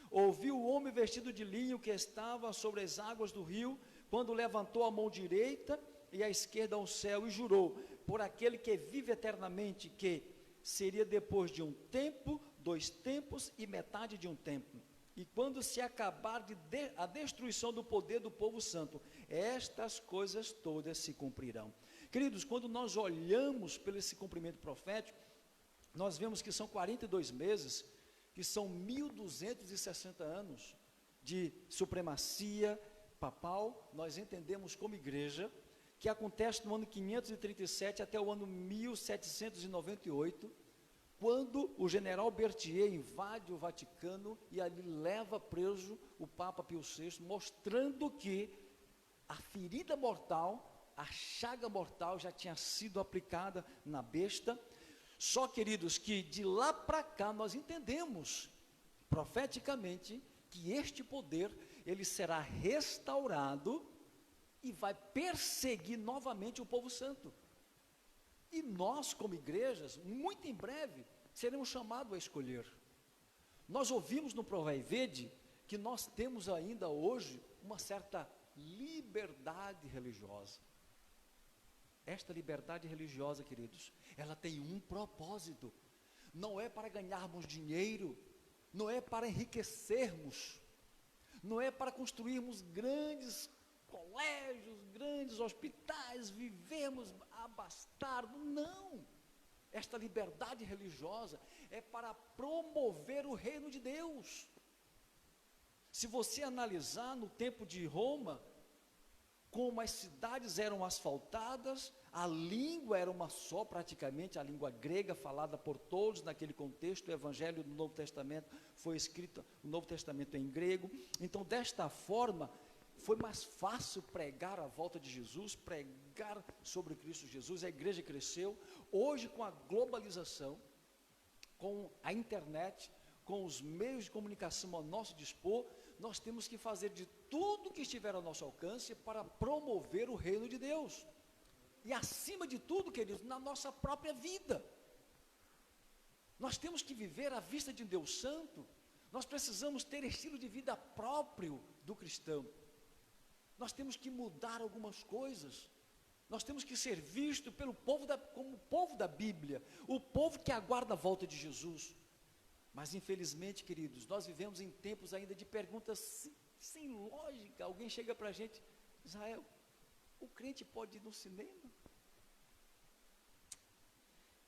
Ouviu o homem vestido de linho que estava sobre as águas do rio, quando levantou a mão direita e a esquerda ao céu, e jurou, por aquele que vive eternamente, que seria depois de um tempo, 2 tempos e metade de um tempo. E quando se acabar a destruição do poder do povo santo, estas coisas todas se cumprirão. Queridos, quando nós olhamos pelo esse cumprimento profético, nós vemos que são 42 meses, que são 1260 anos de supremacia papal. Nós entendemos como igreja que acontece no ano 537 até o ano 1798, quando o general Berthier invade o Vaticano e ali leva preso o Papa Pio VI, mostrando que a ferida mortal, a chaga mortal já tinha sido aplicada na besta. Só, queridos, que de lá para cá nós entendemos profeticamente que este poder ele será restaurado e vai perseguir novamente o povo santo. E nós, como igrejas, muito em breve, seremos chamados a escolher. Nós ouvimos no Provai e Vede que nós temos ainda hoje uma certa liberdade religiosa. Esta liberdade religiosa, queridos, ela tem um propósito. Não é para ganharmos dinheiro, não é para enriquecermos, não é para construirmos grandes colégios, grandes hospitais, vivemos abastados, não. Esta liberdade religiosa é para promover o reino de Deus. Se você analisar no tempo de Roma, como as cidades eram asfaltadas, a língua era uma só praticamente, a língua grega falada por todos naquele contexto. O Evangelho do Novo Testamento foi escrito, o Novo Testamento em grego. Então, desta forma, foi mais fácil pregar a volta de Jesus, pregar sobre Cristo Jesus. A igreja cresceu. Hoje, com a globalização, com a internet, com os meios de comunicação ao nosso dispor, nós temos que fazer de tudo que estiver ao nosso alcance para promover o reino de Deus. E acima de tudo, queridos, na nossa própria vida. Nós temos que viver à vista de Deus Santo. Nós precisamos ter estilo de vida próprio do cristão. Nós temos que mudar algumas coisas. Nós temos que ser visto pelo povo como o povo da Bíblia, o povo que aguarda a volta de Jesus. Mas infelizmente, queridos, nós vivemos em tempos ainda de perguntas sem lógica. Alguém chega para a gente: Israel, o crente pode ir no cinema?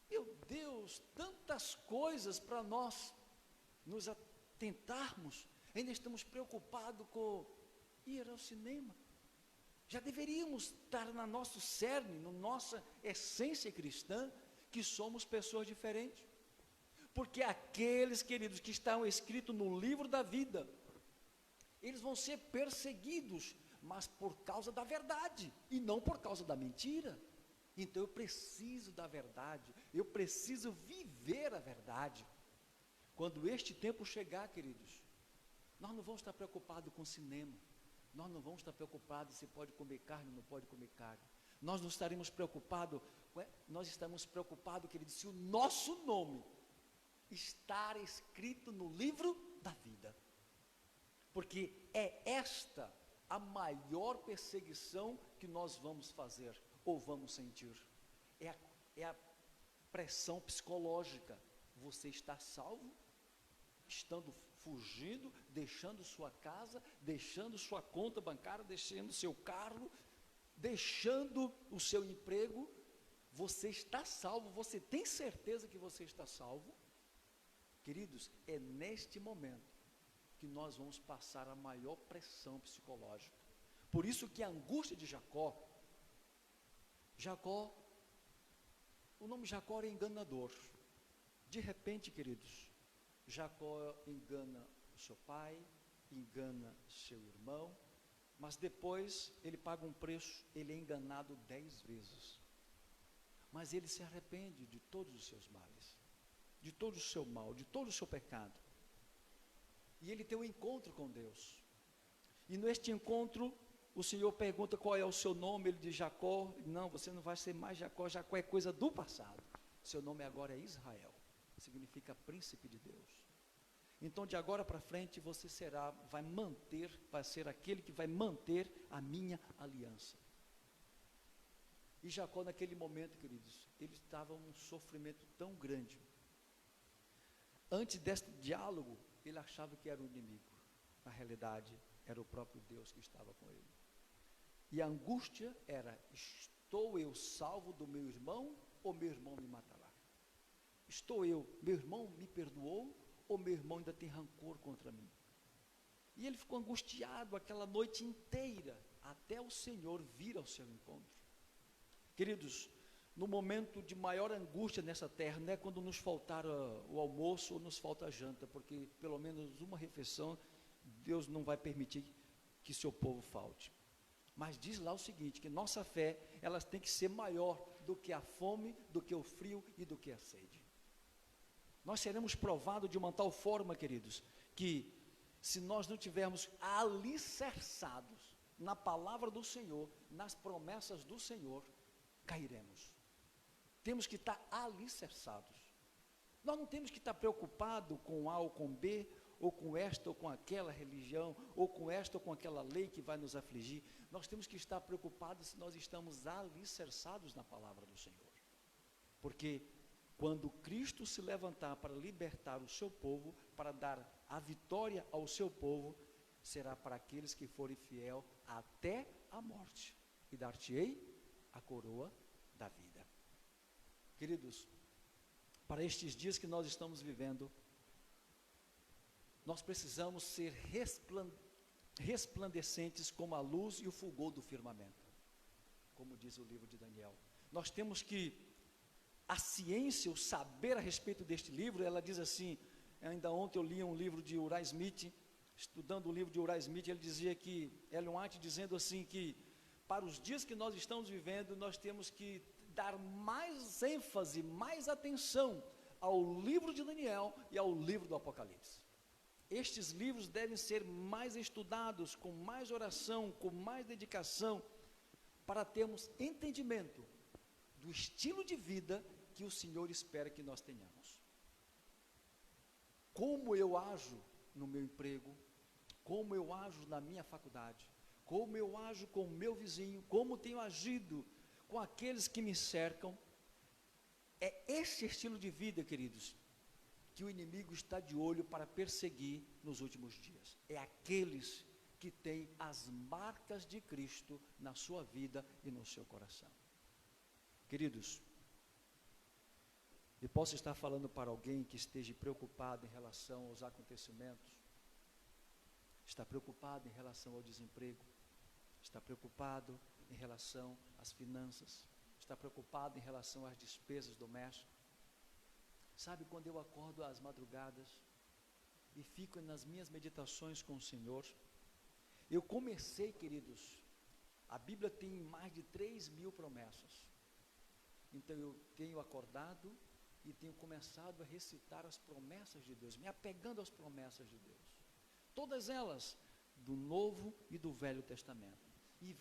Meu Deus, tantas coisas para nós nos atentarmos. Ainda estamos preocupados com ir ao cinema. Já deveríamos estar na nosso cerne, na nossa essência cristã, que somos pessoas diferentes. Porque aqueles, queridos, que estão escritos no livro da vida, eles vão ser perseguidos, mas por causa da verdade, e não por causa da mentira. Então eu preciso da verdade, eu preciso viver a verdade. Quando este tempo chegar, queridos, nós não vamos estar preocupados com cinema, nós não vamos estar preocupados se pode comer carne ou não pode comer carne. Nós não estaremos preocupados, nós estamos preocupados, queridos, se o nosso nome estar escrito no livro da vida, porque é esta a maior perseguição que nós vamos fazer ou vamos sentir, é a pressão psicológica. Você está salvo, estando fugindo, deixando sua casa, deixando sua conta bancária, deixando seu carro, deixando o seu emprego. Você está salvo, você tem certeza que você está salvo? Queridos, é neste momento que nós vamos passar a maior pressão psicológica. Por isso que a angústia de Jacó, o nome Jacó é enganador. De repente, queridos, Jacó engana o seu pai, engana seu irmão, mas depois ele paga um preço, ele é enganado 10 vezes. Mas ele se arrepende de todos os seus males, de todo o seu mal, de todo o seu pecado. E ele tem um encontro com Deus. E neste encontro, o Senhor pergunta qual é o seu nome. Ele diz Jacó. Não, você não vai ser mais Jacó. Jacó é coisa do passado. Seu nome agora é Israel. Significa príncipe de Deus. Então, de agora para frente, você vai ser aquele que vai manter a minha aliança. E Jacó, naquele momento, queridos, ele estava num sofrimento tão grande. Antes deste diálogo, ele achava que era o inimigo. Na realidade, era o próprio Deus que estava com ele. E a angústia era: estou eu salvo do meu irmão ou meu irmão me matará? Meu irmão me perdoou ou meu irmão ainda tem rancor contra mim? E ele ficou angustiado aquela noite inteira, até o Senhor vir ao seu encontro. Queridos, no momento de maior angústia nessa terra, não é quando nos faltar o almoço ou nos falta a janta, porque pelo menos uma refeição Deus não vai permitir que seu povo falte. Mas diz lá o seguinte, que nossa fé, elas tem que ser maior do que a fome, do que o frio e do que a sede. Nós seremos provados de uma tal forma, queridos, que se nós não tivermos alicerçados na palavra do Senhor, nas promessas do Senhor, cairemos. Temos que estar alicerçados. Nós não temos que estar preocupados com A ou com B, ou com esta ou com aquela religião, ou com esta ou com aquela lei que vai nos afligir. Nós temos que estar preocupados se nós estamos alicerçados na palavra do Senhor. Porque quando Cristo se levantar para libertar o seu povo, para dar a vitória ao seu povo, será para aqueles que forem fiel até a morte. E dar-te-ei a coroa da vida. Queridos, para estes dias que nós estamos vivendo, nós precisamos ser resplandecentes como a luz e o fulgor do firmamento, como diz o livro de Daniel. Nós temos que, a ciência, o saber a respeito deste livro, ela diz assim, ainda ontem eu li um livro de Uriah Smith, estudando o livro de Uriah Smith, ele dizia que, Ellen White dizendo assim que, para os dias que nós estamos vivendo, nós temos que dar mais ênfase, mais atenção ao livro de Daniel e ao livro do Apocalipse. Estes livros devem ser mais estudados, com mais oração, com mais dedicação, para termos entendimento do estilo de vida que o Senhor espera que nós tenhamos. Como eu ajo no meu emprego, como eu ajo na minha faculdade, como eu ajo com o meu vizinho, como tenho agido com aqueles que me cercam. É esse estilo de vida, queridos, que o inimigo está de olho para perseguir nos últimos dias. É aqueles que têm as marcas de Cristo na sua vida e no seu coração. Queridos, eu posso estar falando para alguém que esteja preocupado em relação aos acontecimentos, está preocupado em relação ao desemprego, está preocupado em relação às finanças, está preocupado em relação às despesas domésticas. Sabe, quando eu acordo às madrugadas e fico nas minhas meditações com o Senhor, eu comecei, queridos, a Bíblia tem mais de 3.000 promessas. Então eu tenho acordado e tenho começado a recitar as promessas de Deus, me apegando às promessas de Deus. Todas elas, do Novo e do Velho Testamento. E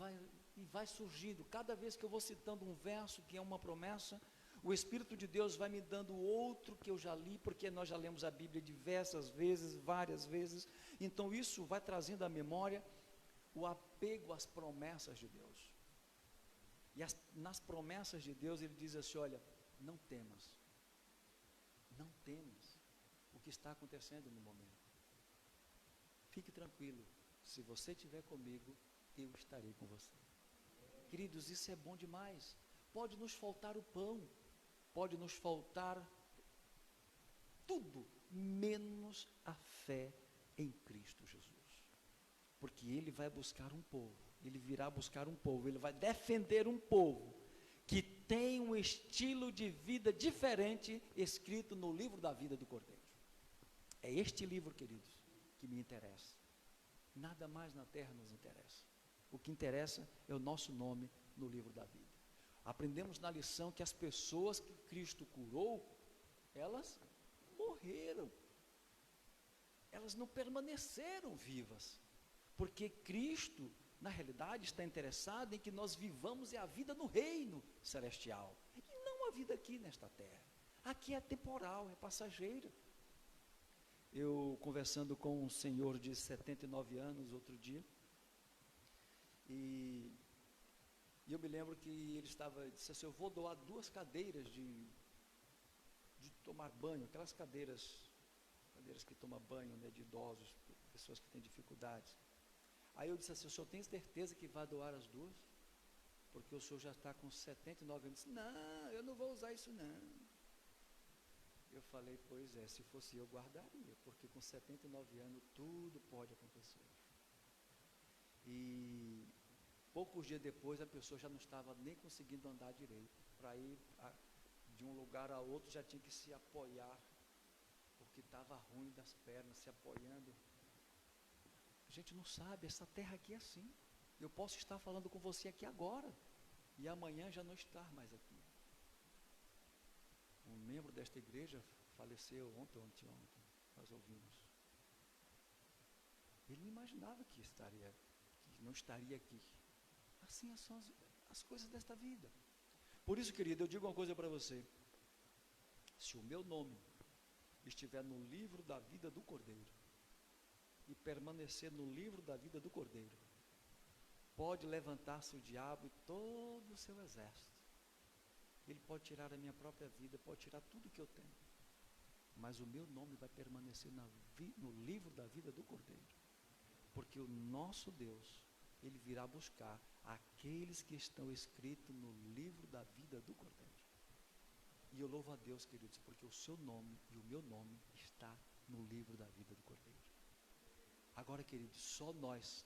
vai surgindo, cada vez que eu vou citando um verso que é uma promessa, o Espírito de Deus vai me dando outro que eu já li, porque nós já lemos a Bíblia diversas vezes, várias vezes. Então isso vai trazendo à memória o apego às promessas de Deus. E nas promessas de Deus ele diz assim, olha, não temas o que está acontecendo no momento. fique tranquilo, se você estiver comigo, eu estarei com você. Queridos, isso é bom demais. Pode nos faltar o pão, pode nos faltar tudo, menos a fé em Cristo Jesus. Porque Ele vai buscar um povo, Ele virá buscar um povo, Ele vai defender um povo que tem um estilo de vida diferente escrito no livro da vida do Cordeiro. É este livro, queridos, que me interessa. Nada mais na terra nos interessa. O que interessa é o nosso nome no livro da vida. Aprendemos na lição que as pessoas que Cristo curou, elas morreram. Elas não permaneceram vivas. Porque Cristo, na realidade, está interessado em que nós vivamos a vida no reino celestial. E não a vida aqui nesta terra. Aqui é temporal, é passageira. Eu conversando com um senhor de 79 anos outro dia, e eu me lembro que ele disse assim, eu vou doar 2 cadeiras de tomar banho, aquelas cadeiras que tomam banho, né, de idosos, pessoas que têm dificuldades. Aí eu disse assim, o senhor tem certeza que vai doar as 2? Porque o senhor já está com 79 anos. Disse, não, eu não vou usar isso não. Eu falei, pois é, se fosse eu guardaria, porque com 79 anos tudo pode acontecer. E poucos dias depois a pessoa já não estava nem conseguindo andar direito. Para ir de um lugar a outro já tinha que se apoiar, porque estava ruim das pernas, se apoiando. A gente não sabe, essa terra aqui é assim. Eu posso estar falando com você aqui agora, e amanhã já não estar mais aqui. Um membro desta igreja faleceu ontem, nós ouvimos. Ele não imaginava que não estaria aqui. Assim são as coisas desta vida. Por isso, querido, eu digo uma coisa para você. Se o meu nome estiver no livro da vida do Cordeiro, e permanecer no livro da vida do Cordeiro, pode levantar-se o diabo e todo o seu exército. Ele pode tirar a minha própria vida, pode tirar tudo que eu tenho, mas o meu nome vai permanecer no livro da vida do Cordeiro, porque o nosso Deus, Ele virá buscar aqueles que estão escritos no livro da vida do Cordeiro. E eu louvo a Deus, queridos, porque o seu nome e o meu nome está no livro da vida do Cordeiro. Agora, queridos, só nós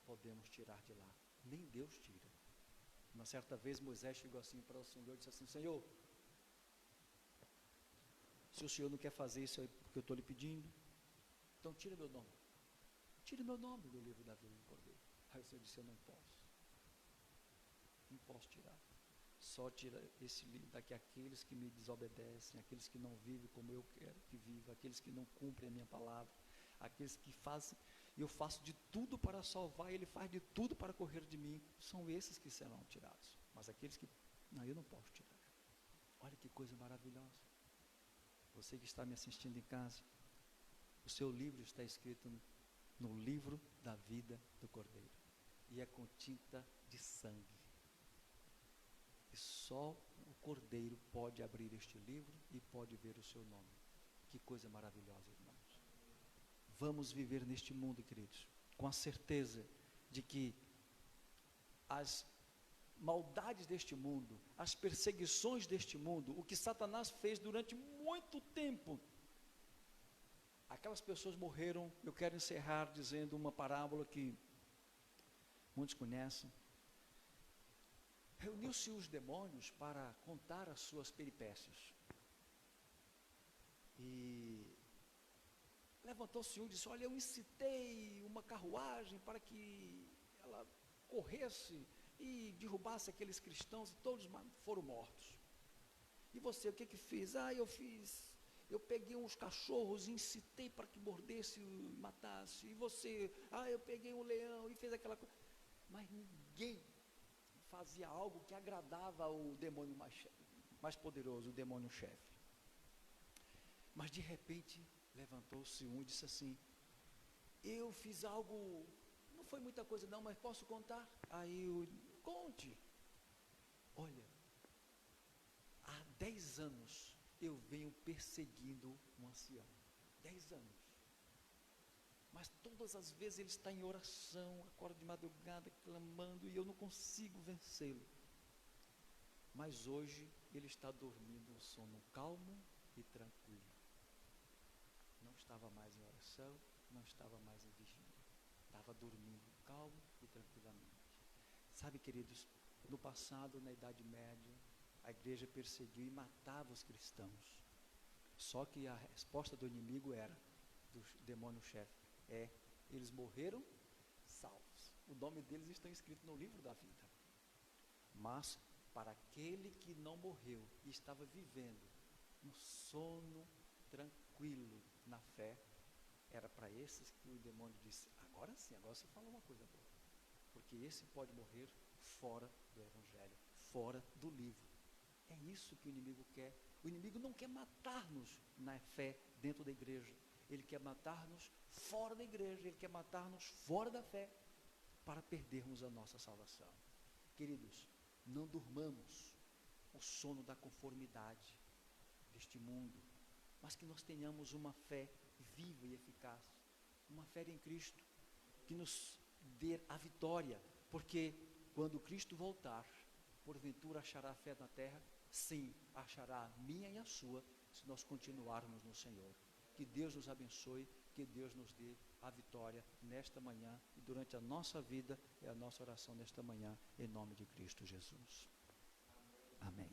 podemos tirar de lá, nem Deus tira. Uma certa vez Moisés chegou assim para o Senhor e disse assim, Senhor, se o Senhor não quer fazer isso aí porque eu estou lhe pedindo, então tira meu nome. Tire meu nome do livro da vida do Cordeiro. Aí o Senhor disse, eu não posso. Não posso tirar. Só tira esse livro daqui aqueles que me desobedecem, aqueles que não vivem como eu quero que vivam, aqueles que não cumprem a minha palavra, aqueles que fazem, eu faço de tudo para salvar, ele faz de tudo para correr de mim, são esses que serão tirados. Mas aqueles que, não, eu não posso tirar. Olha que coisa maravilhosa. Você que está me assistindo em casa, o seu livro está escrito no livro da vida do Cordeiro, e é com tinta de sangue. E só o Cordeiro pode abrir este livro e pode ver o seu nome. Que coisa maravilhosa, irmãos. Vamos viver neste mundo, queridos, com a certeza de que as maldades deste mundo, as perseguições deste mundo, o que Satanás fez durante muito tempo, aquelas pessoas morreram. Eu quero encerrar dizendo uma parábola que muitos conhecem. Reuniu-se os demônios para contar as suas peripécias. E levantou-se um e disse, olha, eu incitei uma carruagem para que ela corresse e derrubasse aqueles cristãos, e todos foram mortos. E você, o que fez? Eu peguei uns cachorros e incitei para que mordesse e matasse. E você, eu peguei um leão e fez aquela coisa. Mas ninguém fazia algo que agradava ao demônio mais poderoso, o demônio chefe. Mas de repente levantou-se um e disse assim, eu fiz algo, não foi muita coisa não, mas posso contar? Aí eu, conte. Olha, há 10 anos eu venho perseguindo um ancião. 10 anos. Mas todas as vezes ele está em oração, acorda de madrugada, clamando, e eu não consigo vencê-lo. Mas hoje ele está dormindo um sono calmo e tranquilo. Não estava mais em oração, não estava mais em vigília. Estava dormindo calmo e tranquilamente. Sabe, queridos, no passado, na Idade Média, a igreja perseguiu e matava os cristãos. Só que a resposta do inimigo era, do demônio-chefe, eles morreram salvos. O nome deles está escrito no livro da vida. Mas, para aquele que não morreu e estava vivendo um sono tranquilo na fé, era para esses que o demônio disse, agora sim, agora você falou uma coisa boa. Porque esse pode morrer fora do evangelho, fora do livro. É isso que o inimigo quer. O inimigo não quer matar-nos na fé dentro da igreja. Ele quer matar-nos fora da igreja, ele quer matar-nos fora da fé, para perdermos a nossa salvação. Queridos, não durmamos o sono da conformidade deste mundo, mas que nós tenhamos uma fé viva e eficaz, uma fé em Cristo, que nos dê a vitória, porque quando Cristo voltar, porventura achará fé na terra? Sim, achará a minha e a sua, se nós continuarmos no Senhor. Que Deus nos abençoe, que Deus nos dê a vitória nesta manhã e durante a nossa vida, é a nossa oração nesta manhã, em nome de Cristo Jesus. Amém.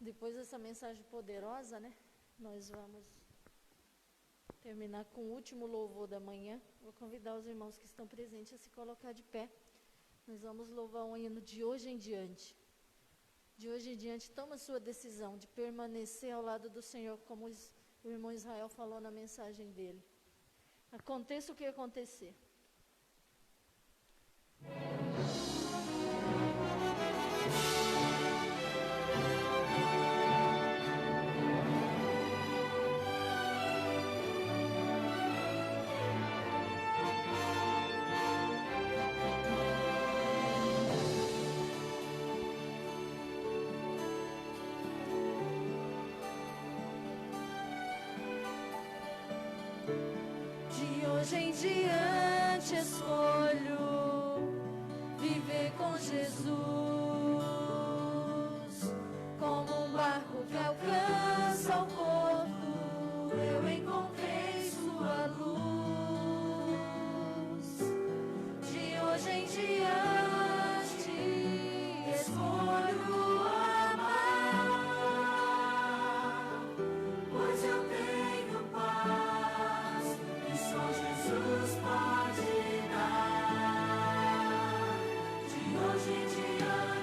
Depois dessa mensagem poderosa, né? Nós vamos terminar com o último louvor da manhã. Vou convidar os irmãos que estão presentes a se colocar de pé. Nós vamos louvar um hino de hoje em diante. De hoje em diante, toma a sua decisão de permanecer ao lado do Senhor, como o irmão Israel falou na mensagem dele. Aconteça o que acontecer. Hoje em diante escolho viver com Jesus, como um barco que alcança o porto, eu encontrei sua luz. De hoje em diante escolho amar, pois eu tenho paz. Jesus pode dar. De hoje em diante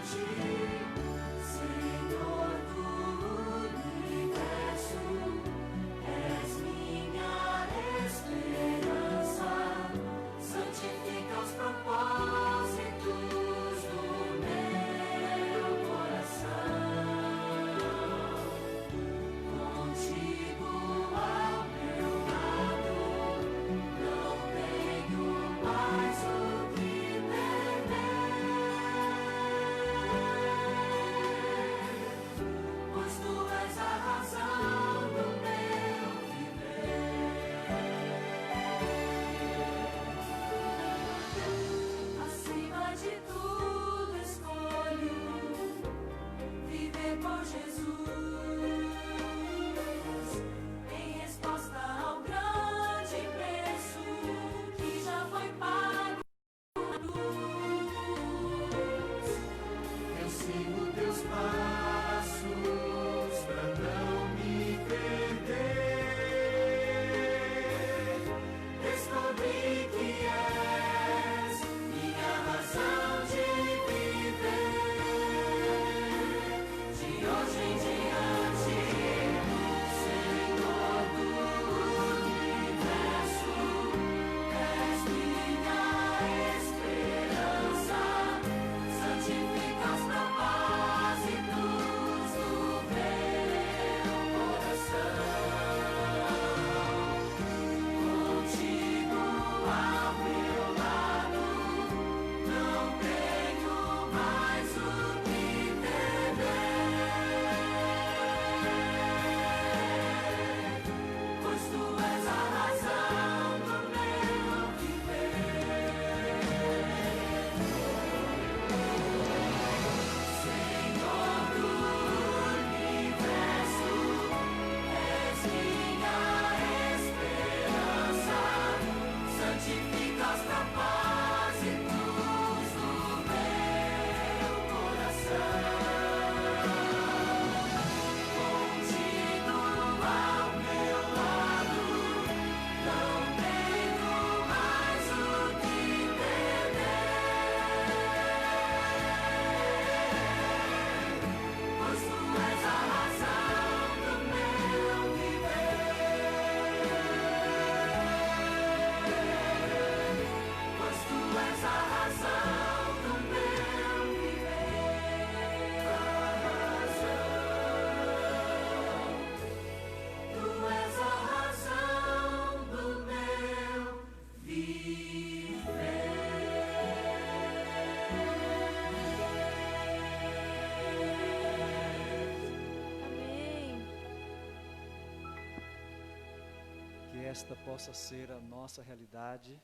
esta possa ser a nossa realidade,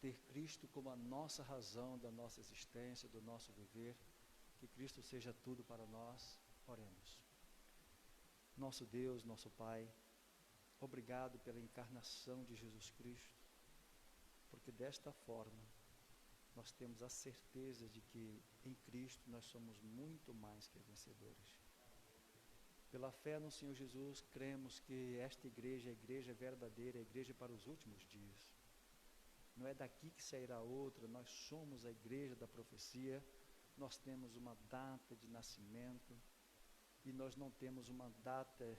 ter Cristo como a nossa razão da nossa existência, do nosso viver, que Cristo seja tudo para nós. Oremos. Nosso Deus, nosso Pai, obrigado pela encarnação de Jesus Cristo, porque desta forma nós temos a certeza de que em Cristo nós somos muito mais que vencedores. Pela fé no Senhor Jesus, cremos que esta igreja é a igreja verdadeira, é a igreja para os últimos dias. Não é daqui que sairá outra, nós somos a igreja da profecia, nós temos uma data de nascimento e nós não temos uma data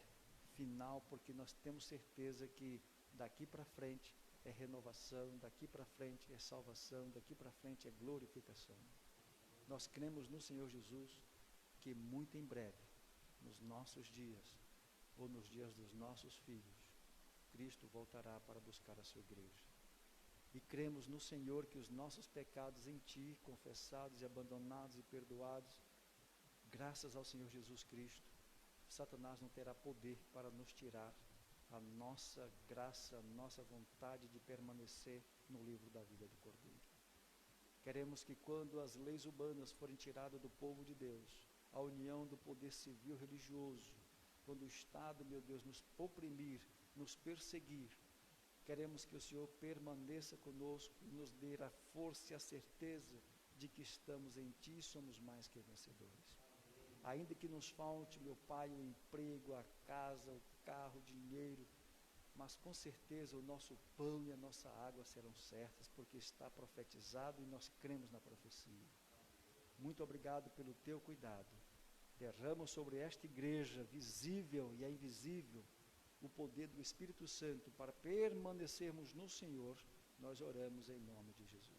final, porque nós temos certeza que daqui para frente é renovação, daqui para frente é salvação, daqui para frente é glorificação. Nós cremos no Senhor Jesus que muito em breve, nos nossos dias, ou nos dias dos nossos filhos, Cristo voltará para buscar a sua igreja. E cremos no Senhor que os nossos pecados em Ti, confessados e abandonados e perdoados, graças ao Senhor Jesus Cristo, Satanás não terá poder para nos tirar a nossa graça, a nossa vontade de permanecer no livro da vida do Cordeiro. Queremos que quando as leis humanas forem tiradas do povo de Deus, a união do poder civil religioso, quando o Estado, meu Deus, nos oprimir, nos perseguir, queremos que o Senhor permaneça conosco e nos dê a força e a certeza de que estamos em Ti e somos mais que vencedores. Ainda que nos falte, meu Pai, o emprego, a casa, o carro, o dinheiro, mas com certeza o nosso pão e a nossa água serão certas, porque está profetizado e nós cremos na profecia. Muito obrigado pelo Teu cuidado. Derrama sobre esta igreja, visível e a invisível, o poder do Espírito Santo para permanecermos no Senhor. Nós oramos em nome de Jesus.